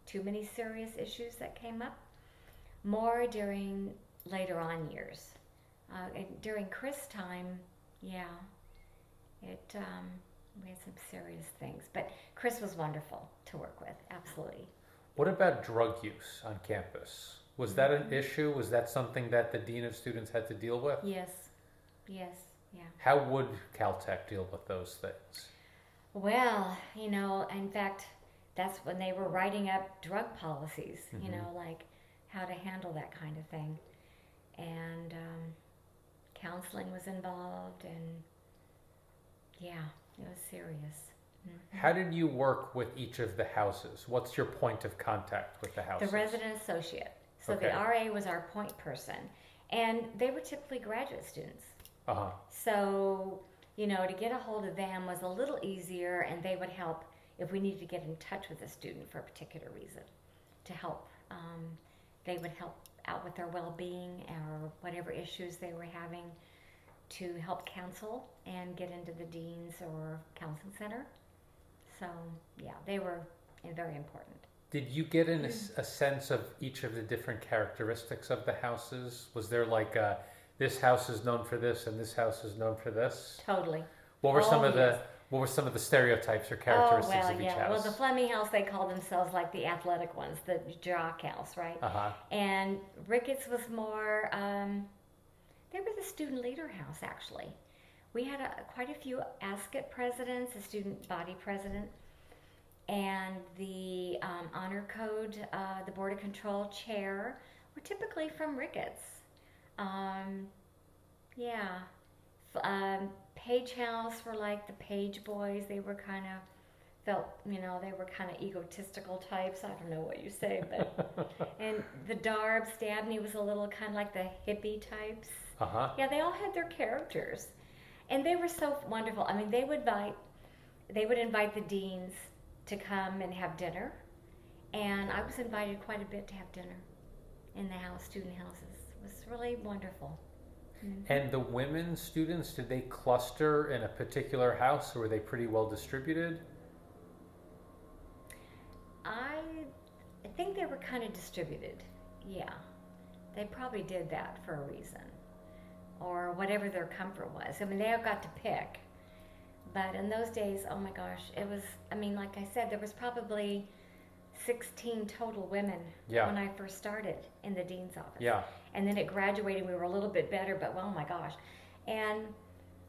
too many serious issues that came up. More during later on years. During Chris' time, we had some serious things. But Chris was wonderful to work with, absolutely. What about drug use on campus? Was that an issue? Was that something that the Dean of Students had to deal with? Yes, yeah. How would Caltech deal with those things? Well, in fact, that's when they were writing up drug policies, like how to handle that kind of thing. And counseling was involved, and yeah, it was serious. How did you work with each of the houses? What's your point of contact with the houses? The resident associate. So Okay. the RA was our point person, and they were typically graduate students. Uh-huh. So, to get a hold of them was a little easier, and they would help if we needed to get in touch with a student for a particular reason to help. They would help out with their well-being or whatever issues they were having to help counsel and get into the dean's or counseling center. So, yeah, they were very important. Did you get a sense of each of the different characteristics of the houses? Was there like this house is known for this and this house is known for this? Totally. What were some of yes. the stereotypes or characteristics of each house? Well, the Fleming house, they called themselves like the athletic ones, the jock house, right? Uh-huh. And Ricketts was more, they were the student leader house, actually. We had quite a few ASCIT presidents, a student body president, and the honor code, the board of control chair, were typically from Ricketts. Page House were like the Page boys. They were kind of they were kind of egotistical types. I don't know what you say, but and the Darbs, Dabney was a little kind of like the hippie types. Uh-huh. Yeah, they all had their characters, and they were so wonderful. I mean, they would invite the deans to come and have dinner, and I was invited quite a bit to have dinner in the student houses. It was really wonderful. Mm-hmm. And the women students, did they cluster in a particular house, or were they pretty well distributed? I think they were kind of distributed. Yeah, they probably did that for a reason, or whatever their comfort was. I mean, they all got to pick. But in those days, oh my gosh, it was, like I said, there was probably 16 total women when I first started in the dean's office. Yeah. And then it graduated, we were a little bit better, but oh my gosh. And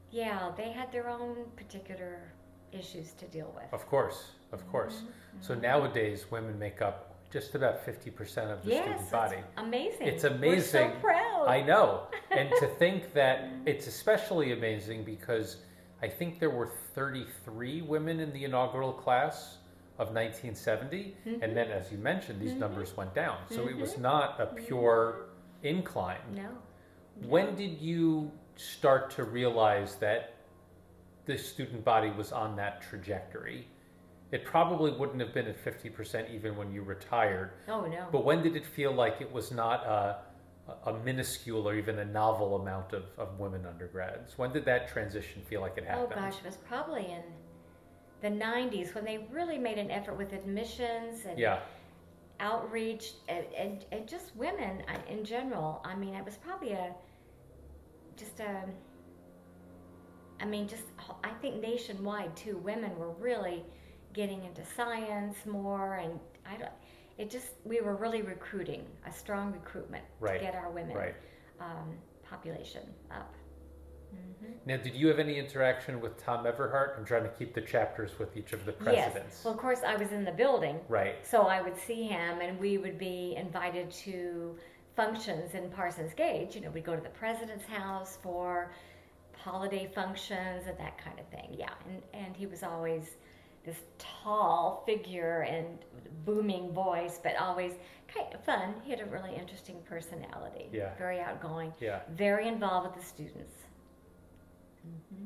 yeah, they had their own particular issues to deal with. Of course. Mm-hmm. So nowadays, women make up just about 50% of the student body. Yes, amazing. It's amazing. We're so proud. I know. And to think that it's especially amazing because I think there were 33 women in the inaugural class of 1970. Mm-hmm. And then, as you mentioned, these numbers went down. So it was not a pure incline. No. When did you start to realize that the student body was on that trajectory? It probably wouldn't have been at 50% even when you retired. Oh, no. But when did it feel like it was not a minuscule or even a novel amount of women undergrads? When did that transition feel like it happened? Oh, gosh, it was probably in the 90s when they really made an effort with admissions and outreach and just women in general. It was probably I think nationwide too, women were really getting into science more, and we were really recruiting, a strong recruitment to get our women population up. Mm-hmm. Now, did you have any interaction with Tom Everhart? I'm trying to keep the chapters with each of the presidents. Yes. Well, of course, I was in the building. Right. So I would see him, and we would be invited to functions in Parsons Gate. We'd go to the president's house for holiday functions and that kind of thing. Yeah. And he was always this tall figure and booming voice, but always kind of fun. He had a really interesting personality. Yeah. Very outgoing. Yeah. Very involved with the students. Mm-hmm.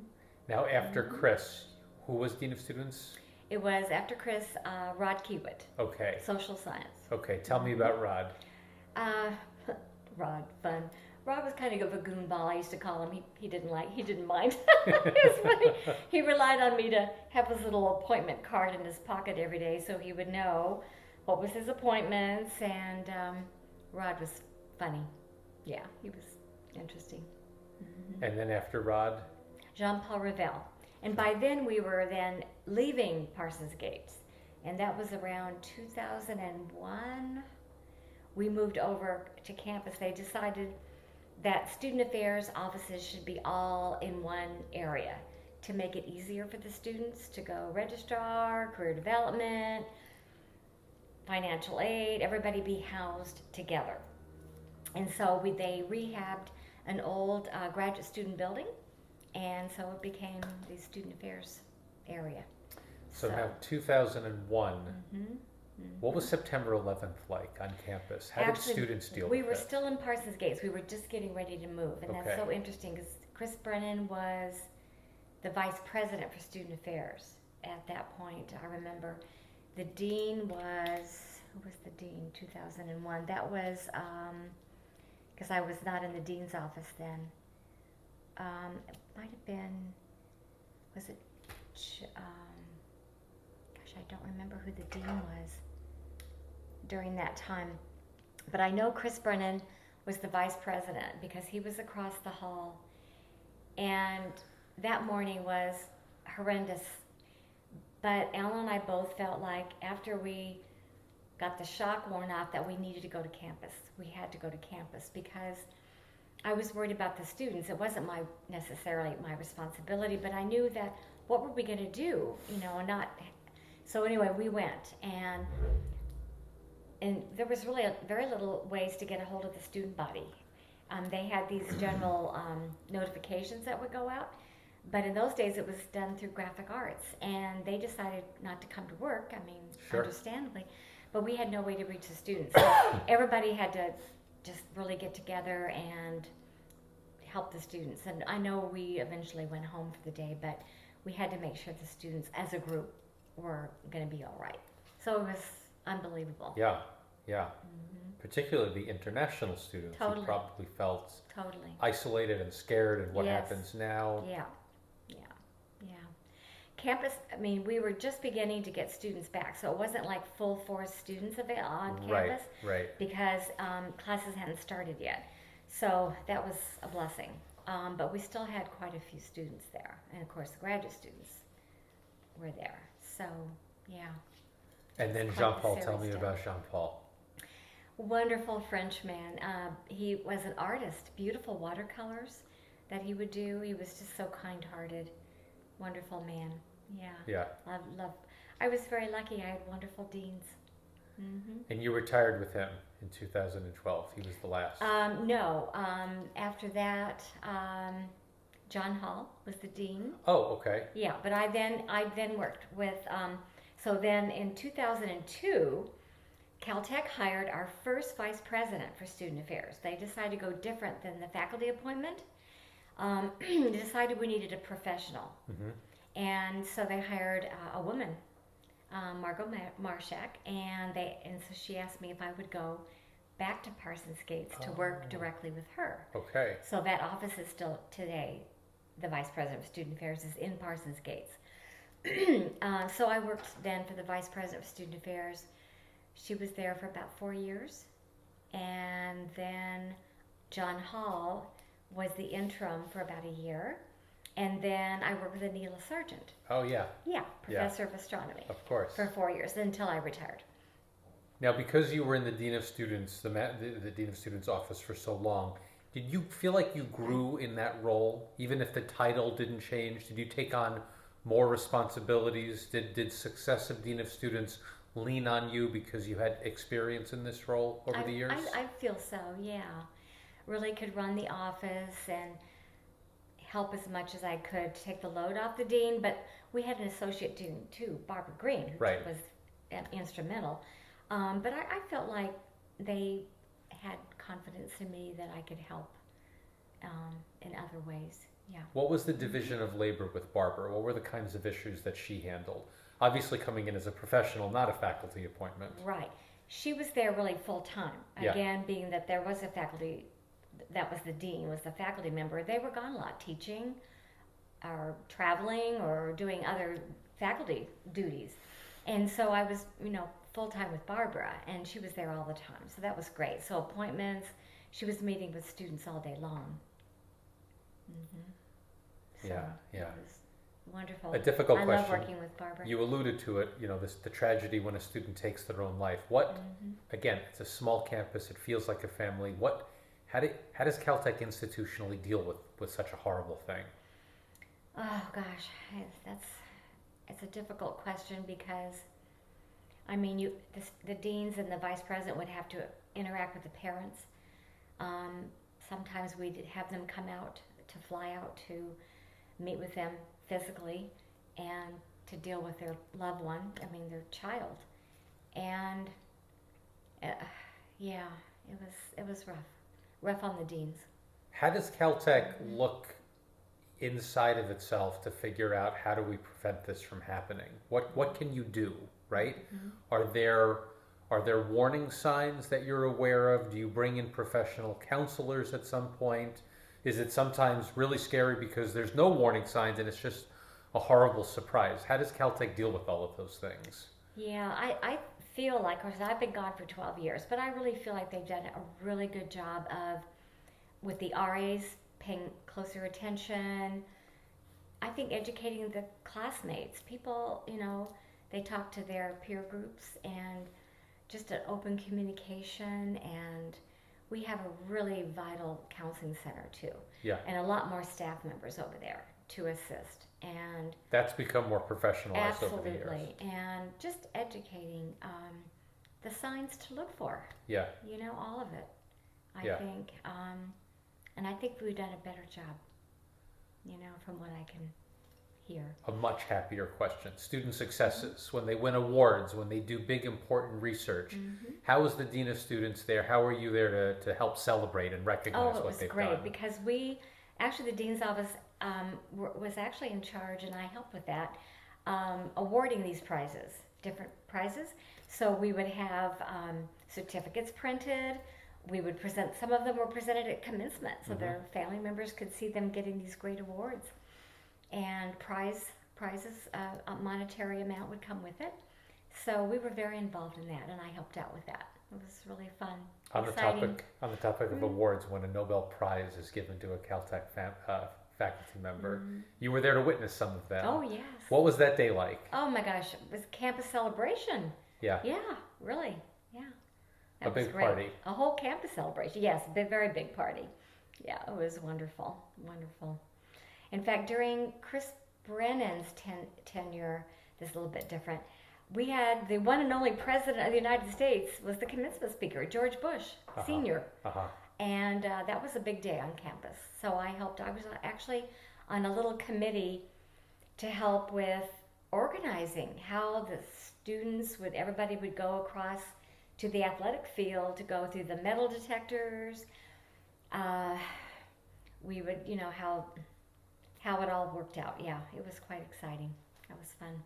Now, after Chris, who was Dean of Students? It was, after Chris, Rod Kiewit. Okay. Social science. Okay, tell me about Rod. Rod, fun. Rod was kind of a goonball, I used to call him. He didn't mind. It was funny. He relied on me to have his little appointment card in his pocket every day so he would know what was his appointments, and Rod was funny. Yeah, he was interesting. Mm-hmm. And then after Rod? Jean-Paul Revel. And by then we were then leaving Parsons Gates. And that was around 2001. We moved over to campus. They decided that student affairs offices should be all in one area to make it easier for the students to go registrar, career development, financial aid, everybody be housed together. And so they rehabbed an old graduate student building, and so it became the student affairs area. So now 2001, Mhm. what was September 11th like on campus? How did students deal We with were it? still in Parsons Gates. We were just getting ready to move, and that's Okay. so interesting because Chris Brennan was the vice president for student affairs at that point. I remember the dean was, who was the dean? 2001. That was because I was not in the dean's office then. It might have been, was it? Gosh, I don't remember who the dean was during that time. But I know Chris Brennan was the vice president because he was across the hall. And that morning was horrendous. But Alan and I both felt like after we got the shock worn off that we needed to go to campus. We had to go to campus because I was worried about the students. It wasn't necessarily my responsibility, but I knew that what were we going to do, and not. So anyway, we went, and there was really very little ways to get a hold of the student body. They had these general notifications that would go out, but in those days it was done through graphic arts, and they decided not to come to work. I mean, Sure. Understandably, but we had no way to reach the students. So everybody had to just really get together and help the students. And I know we eventually went home for the day, but we had to make sure the students as a group were going to be all right. So it was unbelievable. Yeah. Particularly the international students who Totally. probably felt Totally. isolated and scared and what Yes. happens now. Yeah. Campus, I mean, we were just beginning to get students back, so it wasn't like full force students on campus Right. because classes hadn't started yet. So that was a blessing. But we still had quite a few students there. And of course, the graduate students were there. So, yeah. And then Quite Jean-Paul, the tell me series about Jean-Paul. Wonderful Frenchman. He was an artist, beautiful watercolors that he would do. He was just so kind-hearted, wonderful man. Yeah. I was very lucky. I had wonderful deans. Mm-hmm. And you retired with him in 2012. He was the last. No. After that, John Hall was the dean. Oh, okay. Yeah, but I then worked with. So then in 2002. Caltech hired our first vice president for student affairs. They decided to go different than the faculty appointment. They decided we needed a professional. Mm-hmm. And so they hired a woman, Margot Marshak, and so she asked me if I would go back to Parsons Gates to work directly with her. Okay. So that office is still today, the vice president of student affairs is in Parsons Gates. So I worked then for the vice president of student affairs. She was there for about 4 years, and then John Hall was the interim for about a year, and then I worked with Anila Sargent. Oh, yeah. Yeah, professor of astronomy. Of course. For 4 years until I retired. Now, because you were in the Dean of Students, the Dean of Students office for so long, did you feel like you grew in that role, even if the title didn't change? Did you take on more responsibilities? Did successive Dean of Students lean on you because you had experience in this role over the years? I feel so, yeah. Really could run the office and help as much as I could to take the load off the dean, but we had an associate dean too, Barbara Green, who Right. was instrumental. But I felt like they had confidence in me that I could help in other ways, yeah. What was the division of labor with Barbara? What were the kinds of issues that she handled? Obviously coming in as a professional, not a faculty appointment. Right. She was there really full time. Yeah. Again, being that there was a faculty, that was the dean, was the faculty member. They were gone a lot, teaching or traveling or doing other faculty duties. And so I was, full time with Barbara, and she was there all the time. So that was great. So appointments, she was meeting with students all day long. Mm-hmm. So Yeah. It was wonderful. A difficult I question. love working with Barbara. You alluded to it, the tragedy when a student takes their own life. What, again, it's a small campus, it feels like a family. How does Caltech institutionally deal with such a horrible thing? Oh gosh, it's a difficult question because I mean, the deans and the vice president would have to interact with the parents. Um, Sometimes we'd have them come out to fly out to meet with them physically and to deal with their loved one. I mean, their child, and uh, yeah, it was rough on the deans. How does Caltech look inside of itself to figure out how do we prevent this from happening? What can you do, right? Mm-hmm. Are there warning signs that you're aware of? Do you bring in professional counselors at some point? Is it sometimes really scary because there's no warning signs and it's just a horrible surprise? How does Caltech deal with all of those things? Yeah, I feel like, of course, I've been gone for 12 years, but I really feel like they've done a really good job of, with the RAs, paying closer attention. I think educating the classmates. People, they talk to their peer groups and just an open communication, and we have a really vital counseling center too. Yeah. And a lot more staff members over there to assist. And that's become more professionalized over the years. absolutely. And just educating the signs to look for. Yeah. All of it. I Yeah. think. And I think we've done a better job, from what I can hear. A much happier question. Student successes, when they win awards, when they do big important research. Mm-hmm. How is the Dean of Students there? How are you there to help celebrate and recognize what they've done? Oh, it was great because the Dean's office was actually in charge, and I helped with that, awarding these prizes, different prizes. So we would have certificates printed. We would present, some of them were presented at commencement, so their family members could see them getting these great awards. And prizes, a monetary amount would come with it. So we were very involved in that, and I helped out with that. It was really fun, exciting. On the topic of awards, when a Nobel Prize is given to a Caltech faculty member, you were there to witness some of them. Oh, yes. What was that day like? Oh my gosh, it was campus celebration. Yeah. Yeah, really, yeah. A big party. A whole campus celebration, yes, a very big party. Yeah, it was wonderful, wonderful. In fact, during Chris Brennan's tenure, this is a little bit different, we had the one and only president of the United States was the commencement speaker, George Bush, Sr. And that was a big day on campus. So I was actually on a little committee to help with organizing how the students everybody would go across to the athletic field to go through the metal detectors. We would, how it all worked out. Yeah, it was quite exciting. That was fun.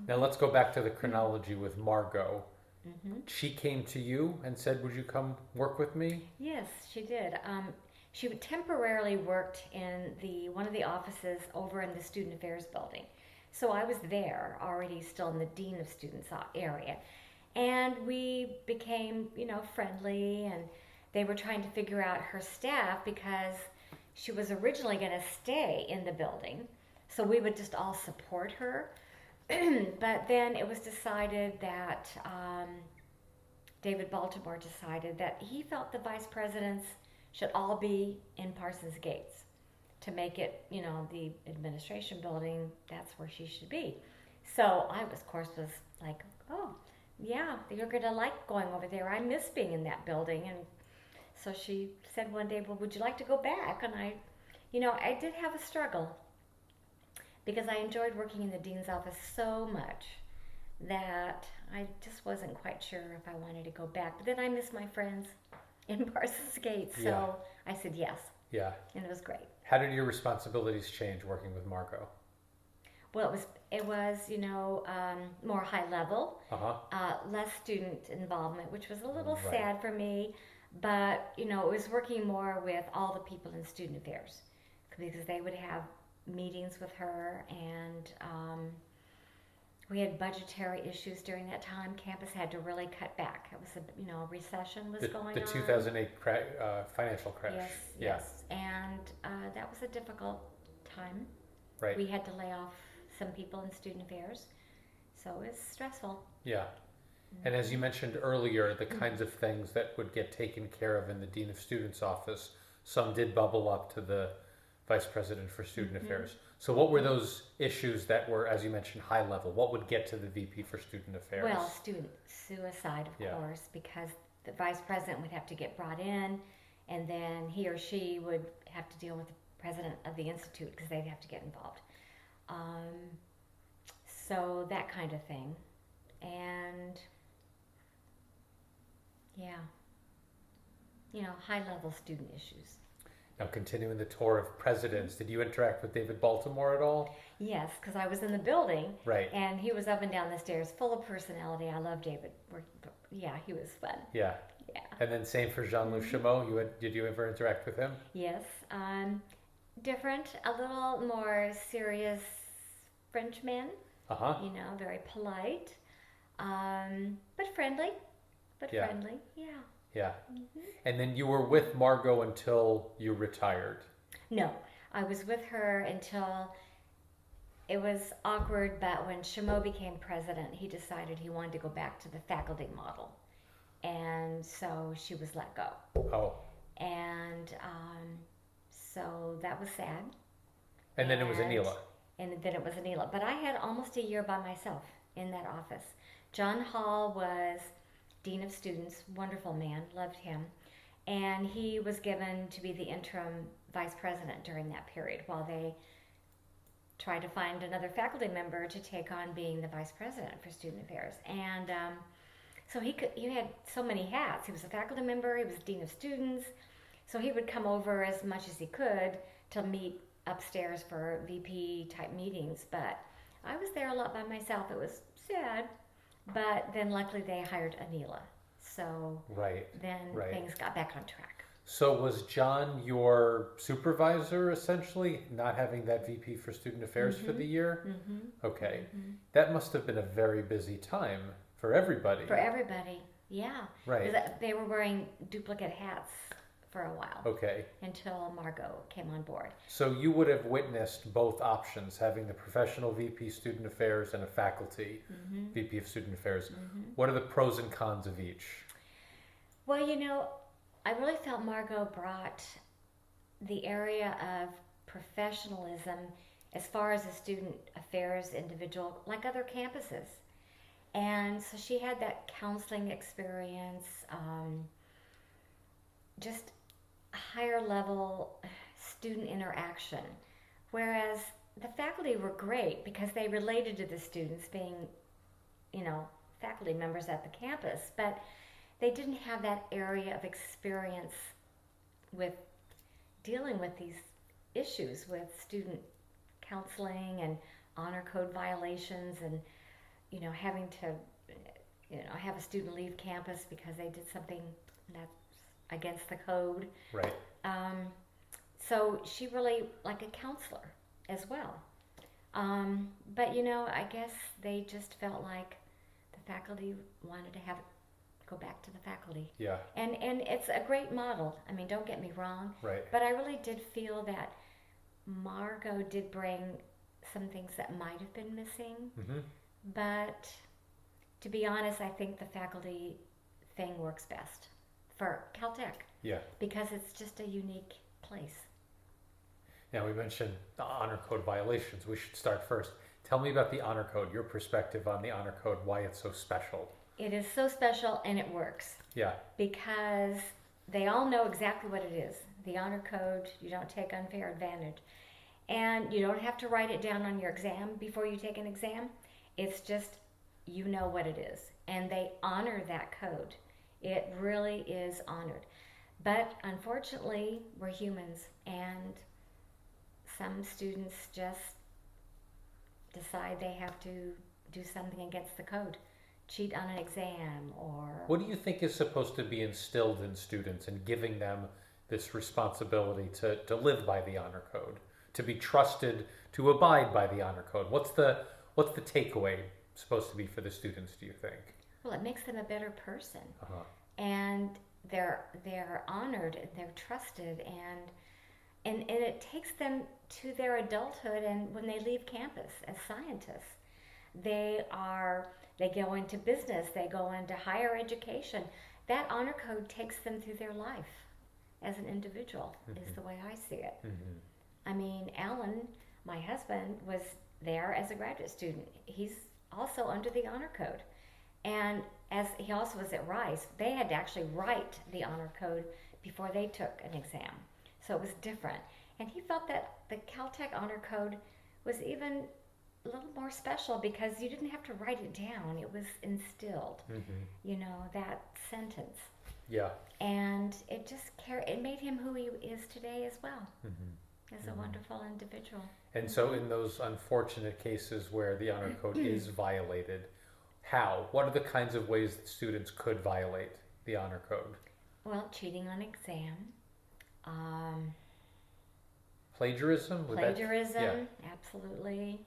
Now let's go back to the chronology with Margot. She came to you and said, would you come work with me? Yes, she did. She temporarily worked in one of the offices over in the Student Affairs building. So I was there already, still in the Dean of Students area. And we became, friendly, and they were trying to figure out her staff because she was originally going to stay in the building. So we would just all support her. But then it was decided that David Baltimore decided that he felt the vice presidents should all be in Parsons Gates to make it, the administration building, that's where she should be. So I was like, oh, yeah, you're going to like going over there. I miss being in that building. And so she said one day, well, would you like to go back? And I did have a struggle because I enjoyed working in the dean's office so much that I just wasn't quite sure if I wanted to go back. But then I miss my friends in Parsons Gates, so I said yes. Yeah. And it was great. How did your responsibilities change working with Margot? Well, it was more high level, less student involvement, which was a little sad for me. But it was working more with all the people in student affairs because they would have meetings with her, and we had budgetary issues during that time. Campus had to really cut back. It was a recession was going on. The 2008 financial crash. Yes, and that was a difficult time. Right. We had to lay off some people in student affairs, so it was stressful. Yeah. And as you mentioned earlier, the kinds of things that would get taken care of in the Dean of Students office, some did bubble up to the Vice President for Student Affairs. So what were those issues that were, as you mentioned, high level? What would get to the VP for Student Affairs? Well, student suicide, of Yeah. course, because the vice president would have to get brought in, and then he or she would have to deal with the president of the institute because they'd have to get involved. So that kind of thing. And yeah, high-level student issues. Now, continuing the tour of presidents, did you interact with David Baltimore at all? Yes, because I was in the building, Right. and he was up and down the stairs, full of personality. I love David. Yeah, he was fun. Yeah. Yeah. And then same for Jean-Luc Chameau. Did you ever interact with him? Yes. Different, a little more serious Frenchman. Uh-huh. Very polite, but friendly. Yeah. Friendly. Yeah. Yeah. And then you were with Margot until you retired. No, I was with her until it was awkward, but when Chameau became president, he decided he wanted to go back to the faculty model. And so she was let go. Oh. And so that was sad. And then it was Anila. And then it was Anila. But I had almost a year by myself in that office. John Hall was Dean of Students, wonderful man, loved him. And he was given to be the interim vice president during that period while they tried to find another faculty member to take on being the vice president for student affairs. And so he had so many hats. He was a faculty member, he was Dean of Students, so he would come over as much as he could to meet upstairs for VP type meetings. But I was there a lot by myself. It was sad. But then luckily they hired Anila. So then things got back on track. So was John your supervisor essentially, not having that VP for Student Affairs for the year? Mm-hmm. Okay. Mm-hmm. That must have been a very busy time for everybody. For everybody, yeah. Right. They were wearing duplicate hats for a while. Okay. Until Margot came on board. So you would have witnessed both options, having the professional VP Student Affairs and a faculty VP of Student Affairs. What are the pros and cons of each? Well, I really felt Margot brought the area of professionalism as far as a student affairs individual, like other campuses. And so she had that counseling experience, just higher level student interaction, whereas the faculty were great because they related to the students being, faculty members at the campus, but they didn't have that area of experience with dealing with these issues with student counseling and honor code violations and, having to, have a student leave campus because they did something that's against the code. Right. So she really, like a counselor as well. But, I guess they just felt like the faculty wanted to have it go back to the faculty. Yeah. And it's a great model. I mean, don't get me wrong. Right. But I really did feel that Margot did bring some things that might have been missing. Mm-hmm. But to be honest, I think the faculty thing works best for Caltech. Yeah. Because it's just a unique place. Now, we mentioned the honor code violations. We should start first. Tell me about the honor code, your perspective on the honor code, why it's so special. It is so special and it works. Yeah. Because they all know exactly what it is. The honor code, you don't take unfair advantage. And you don't have to write it down on your exam before you take an exam. It's just, you know what it is. And they honor that code. It really is honored. But unfortunately, we're humans, and some students just decide they have to do something against the code, cheat on an exam, or... What do you think is supposed to be instilled in students and giving them this responsibility to live by the honor code, to be trusted to abide by the honor code? What's the takeaway supposed to be for the students, do you think? Well, it makes them a better person. Uh-huh. And they're honored, and they're trusted, and it takes them to their adulthood, and when they leave campus as scientists, they go into business, they go into higher education. That honor code takes them through their life as an individual, is the way I see it. I mean, Alan my husband was there as a graduate student. He's also under the honor code. And as he also was at Rice, they had to actually write the honor code before they took an exam. So it was different. And he felt that the Caltech honor code was even a little more special because you didn't have to write it down. It was instilled, that sentence. Yeah. And it just it made him who he is today as well, as a wonderful individual. And so in those unfortunate cases where the honor code is violated, how? What are the kinds of ways that students could violate the honor code? Well, cheating on exam. Plagiarism? Absolutely.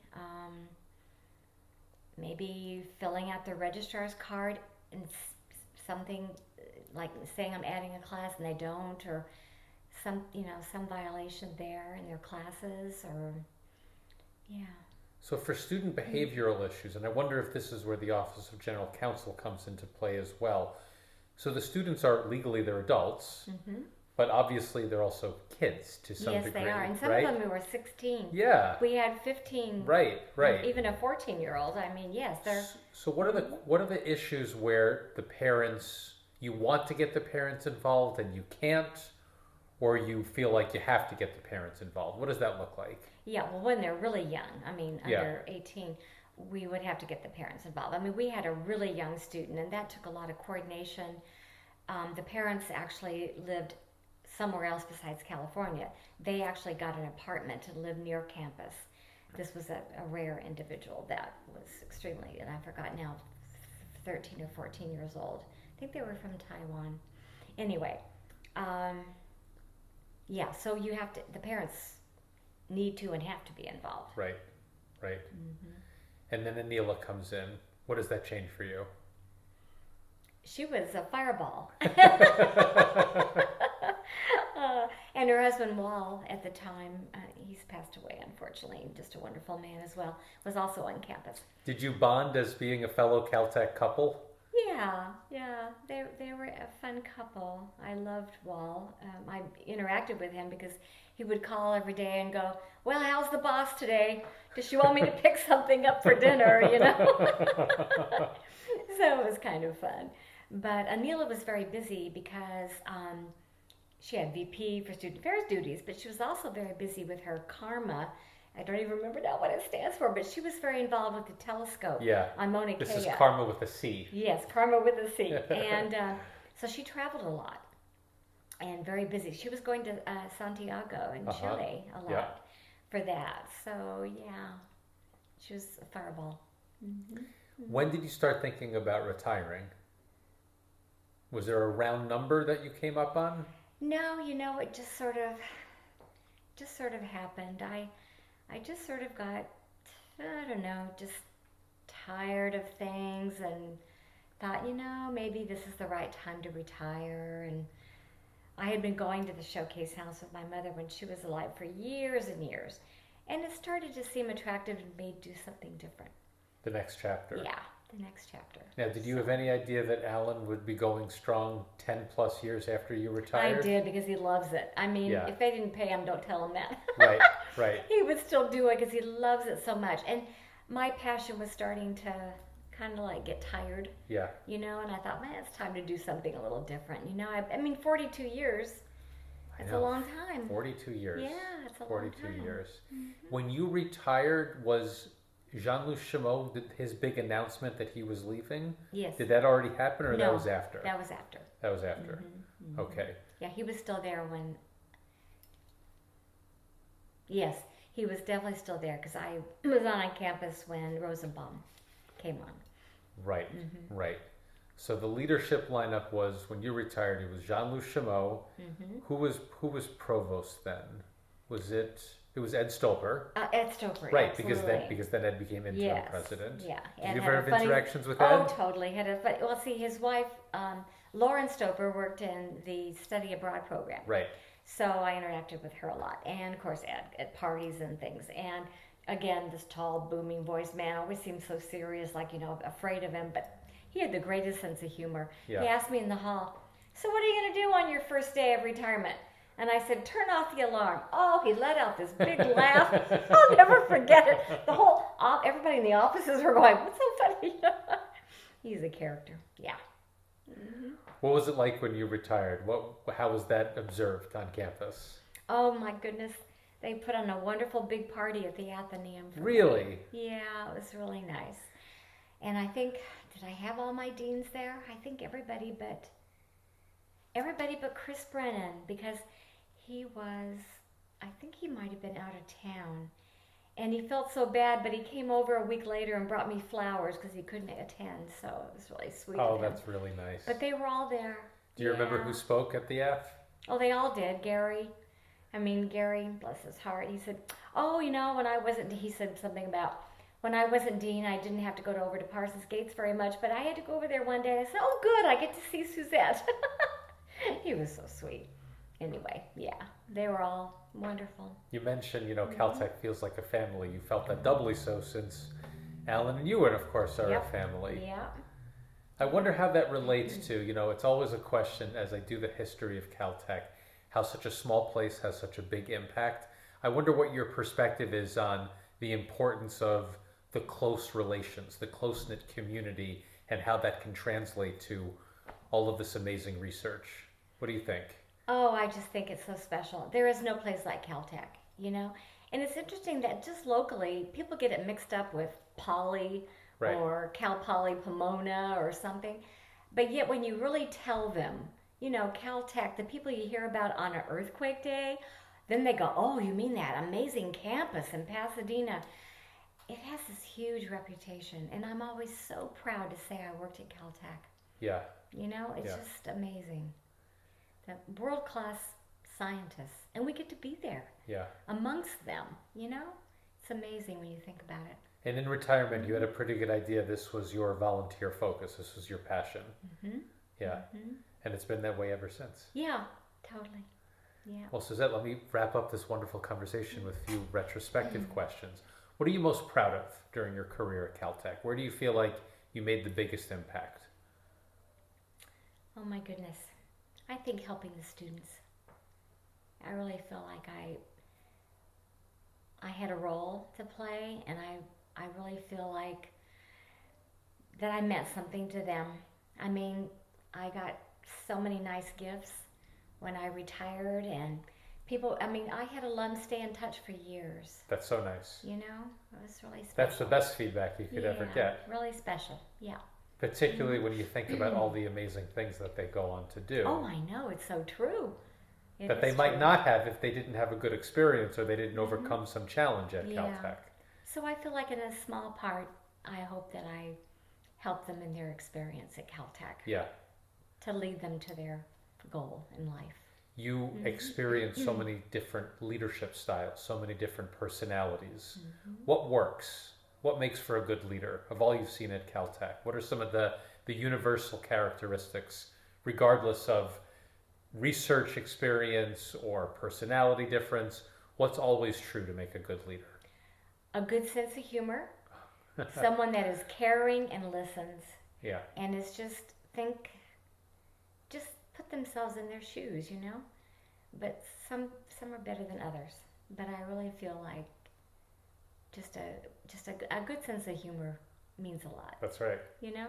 Maybe filling out the registrar's card and something like saying I'm adding a class and they don't, or some violation there in their classes, or So for student behavioral issues, and I wonder if this is where the Office of General Counsel comes into play as well. So the students are legally, they're adults, but obviously they're also kids to some degree. Yes, they are. And some right? of them were 16. Yeah. We had 15. Right. Even a 14-year-old. I mean, yes, they're... So what are the issues where the parents, you want to get the parents involved and you can't, or you feel like you have to get the parents involved? What does that look like? Yeah, well, when they're really young, under 18, we would have to get the parents involved. I mean, we had a really young student, and that took a lot of coordination. The parents actually lived somewhere else besides California. They actually got an apartment to live near campus. This was a rare individual that was extremely, and I forgot now, 13 or 14 years old. I think they were from Taiwan. Anyway, so you have to, the parents need to and have to be involved. Right. And then Anila comes in. What does that change for you? She was a fireball. And her husband, Wall, at the time, he's passed away, unfortunately, just a wonderful man as well, was also on campus. Did you bond as being a fellow Caltech couple? Yeah. They were a fun couple. I loved Wall. I interacted with him because he would call every day and go, well, how's the boss today? Does she want me to pick something up for dinner, So it was kind of fun. But Anila was very busy because she had VP for student affairs duties, but she was also very busy with her Karma. I don't even remember now what it stands for, but she was very involved with the telescope on Mauna Kea. This is Karma with a C. Yes, Karma with a C. And so she traveled a lot and very busy. She was going to Santiago in Chile a lot for that. So, she was a fireball. When did you start thinking about retiring? Was there a round number that you came up on? No, it just sort of happened. I just sort of got, I don't know, just tired of things and thought, maybe this is the right time to retire. And I had been going to the showcase house with my mother when she was alive for years and years. And it started to seem attractive to me to do something different. The next chapter. Yeah, the next chapter. Now, did you have any idea that Alan would be going strong 10 plus years after you retired? I did, because he loves it. I mean, if they didn't pay him, don't tell him that. Right. He would still do it because he loves it so much. And my passion was starting to kind of like get tired. Yeah. And I thought, man, it's time to do something a little different. I mean, 42 years. It's a long time. 42 years. Yeah, it's a long time. 42 years. When you retired, was Jean-Louis Chameau, his big announcement that he was leaving? Yes. Did that already happen, or that was after? That was after. That was after. Okay. Yeah, he was still there when... Yes, he was definitely still there, because I was on campus when Rosenbaum came on. Right. So the leadership lineup was, when you retired, it was Jean-Louis Chameau. Who was provost then? It was Ed Stolper. Ed Stolper, right? Absolutely. Because then Ed became interim president. Yeah. Did you ever have interactions with Ed? Oh, totally. Well, see, his wife, Lauren Stolper, worked in the study abroad program. Right. So I interacted with her a lot, and of course Ed at parties and things. And again, this tall, booming voice man always seemed so serious, like afraid of him, but he had the greatest sense of humor. Yeah. He asked me in the hall, "So what are you going to do on your first day of retirement?" And I said, turn off the alarm. Oh, he let out this big laugh. I'll never forget it. Everybody in the offices were going, what's so funny? He's a character. Yeah. Mm-hmm. What was it like when you retired? How was that observed on campus? Oh my goodness. They put on a wonderful big party at the Athenaeum. Really? Me. Yeah, it was really nice. And I think, did I have all my deans there? I think everybody but Chris Brennan, because he was, I think he might have been out of town. And he felt so bad, but he came over a week later and brought me flowers because he couldn't attend. So it was really sweet of him. That's really nice. But they were all there. Do you remember who spoke at the F? Oh, they all did. Gary, bless his heart. He said, he said something about, when I wasn't dean, I didn't have to go over to Parsons Gates very much, but I had to go over there one day. And I said, oh, good, I get to see Suzette. He was so sweet. Anyway, yeah, they were all wonderful. You mentioned, Caltech feels like a family. You felt that doubly so since Alan and you, and of course, are a family. Yeah. I wonder how that relates to, it's always a question as I do the history of Caltech, how such a small place has such a big impact. I wonder what your perspective is on the importance of the close relations, the close-knit community, and how that can translate to all of this amazing research. What do you think? Oh, I just think it's so special. There is no place like Caltech, And it's interesting that just locally, people get it mixed up with Poly or Cal Poly Pomona or something. But yet when you really tell them, Caltech, the people you hear about on an earthquake day, then they go, oh, you mean that amazing campus in Pasadena? It has this huge reputation, and I'm always so proud to say I worked at Caltech. Yeah. It's just amazing. The world-class scientists, and we get to be there. Yeah. Amongst them, It's amazing when you think about it. And in retirement, you had a pretty good idea this was your volunteer focus. This was your passion. Mm-hmm. Yeah. Mm-hmm. And it's been that way ever since. Yeah, totally. Yeah. Well, Suzette, let me wrap up this wonderful conversation with a few retrospective questions. What are you most proud of during your career at Caltech? Where do you feel like you made the biggest impact? Oh my goodness. I think helping the students. I really feel like I had a role to play, and I really feel like that I meant something to them. I mean, I got so many nice gifts when I retired, and people, I had alums stay in touch for years. That's so nice. It was really special. That's the best feedback you could ever get. Really special, yeah. Particularly when you think about all the amazing things that they go on to do. Oh, I know, it's so true. That they might not have if they didn't have a good experience or they didn't overcome some challenge at Caltech. So I feel like in a small part, I hope that I help them in their experience at Caltech. Yeah. To lead them to their goal in life. You experience so many different leadership styles, so many different personalities. What works? What makes for a good leader of all you've seen at Caltech? What are some of the universal characteristics, regardless of research experience or personality difference? What's always true to make a good leader? A good sense of humor, someone that is caring and listens. Yeah. And is just put themselves in their shoes, But some are better than others. But I really feel like just a good sense of humor means a lot. That's right. Yeah.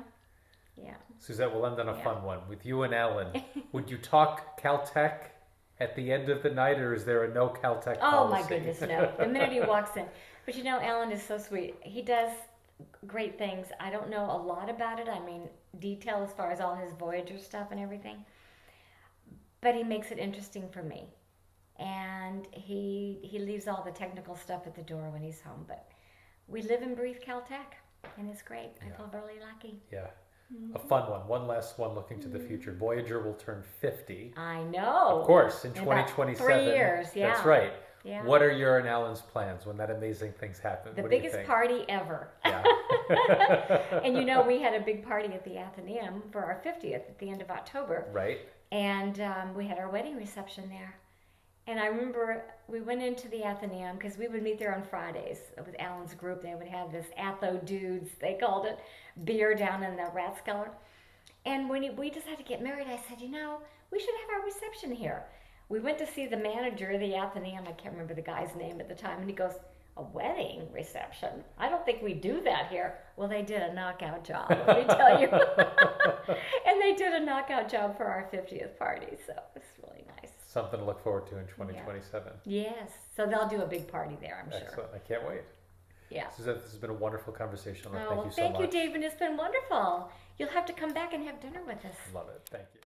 Suzette, we'll end on a fun one. With you and Alan, would you talk Caltech at the end of the night, or is there a no Caltech policy? Oh, my goodness, no. The minute he walks in. But Alan is so sweet. He does great things. I don't know a lot about it. Detail as far as all his Voyager stuff and everything. But he makes it interesting for me. And he leaves all the technical stuff at the door when he's home. But we live and breathe Caltech, and it's great. I feel really lucky. Yeah. A fun one. One last one looking to the future. Voyager will turn 50. I know. Of course, in about 2027. 3 years, yeah. That's right. Yeah. What are your and Alan's plans when that amazing thing's happen? The what biggest party ever. Yeah. And we had a big party at the Athenaeum for our 50th at the end of October. Right. And we had our wedding reception there. And I remember we went into the Athenaeum because we would meet there on Fridays with Alan's group. They would have this Atho Dudes, they called it, beer down in the Rathskeller. And when we decided to get married, I said, we should have our reception here. we went to see the manager of the Athenaeum. I can't remember the guy's name at the time, and he goes, "A wedding reception? I don't think we do that here." Well, they did a knockout job, let me tell you. And they did a knockout job for our 50th party, so it was really nice. Something to look forward to in 2027. Yes, so they'll do a big party there, I'm sure. Excellent. I can't wait. Yeah. Suzette, this has been a wonderful conversation. Oh, Thank well, you so much. thank you, David. It's been wonderful. You'll have to come back and have dinner with us. Love it. Thank you.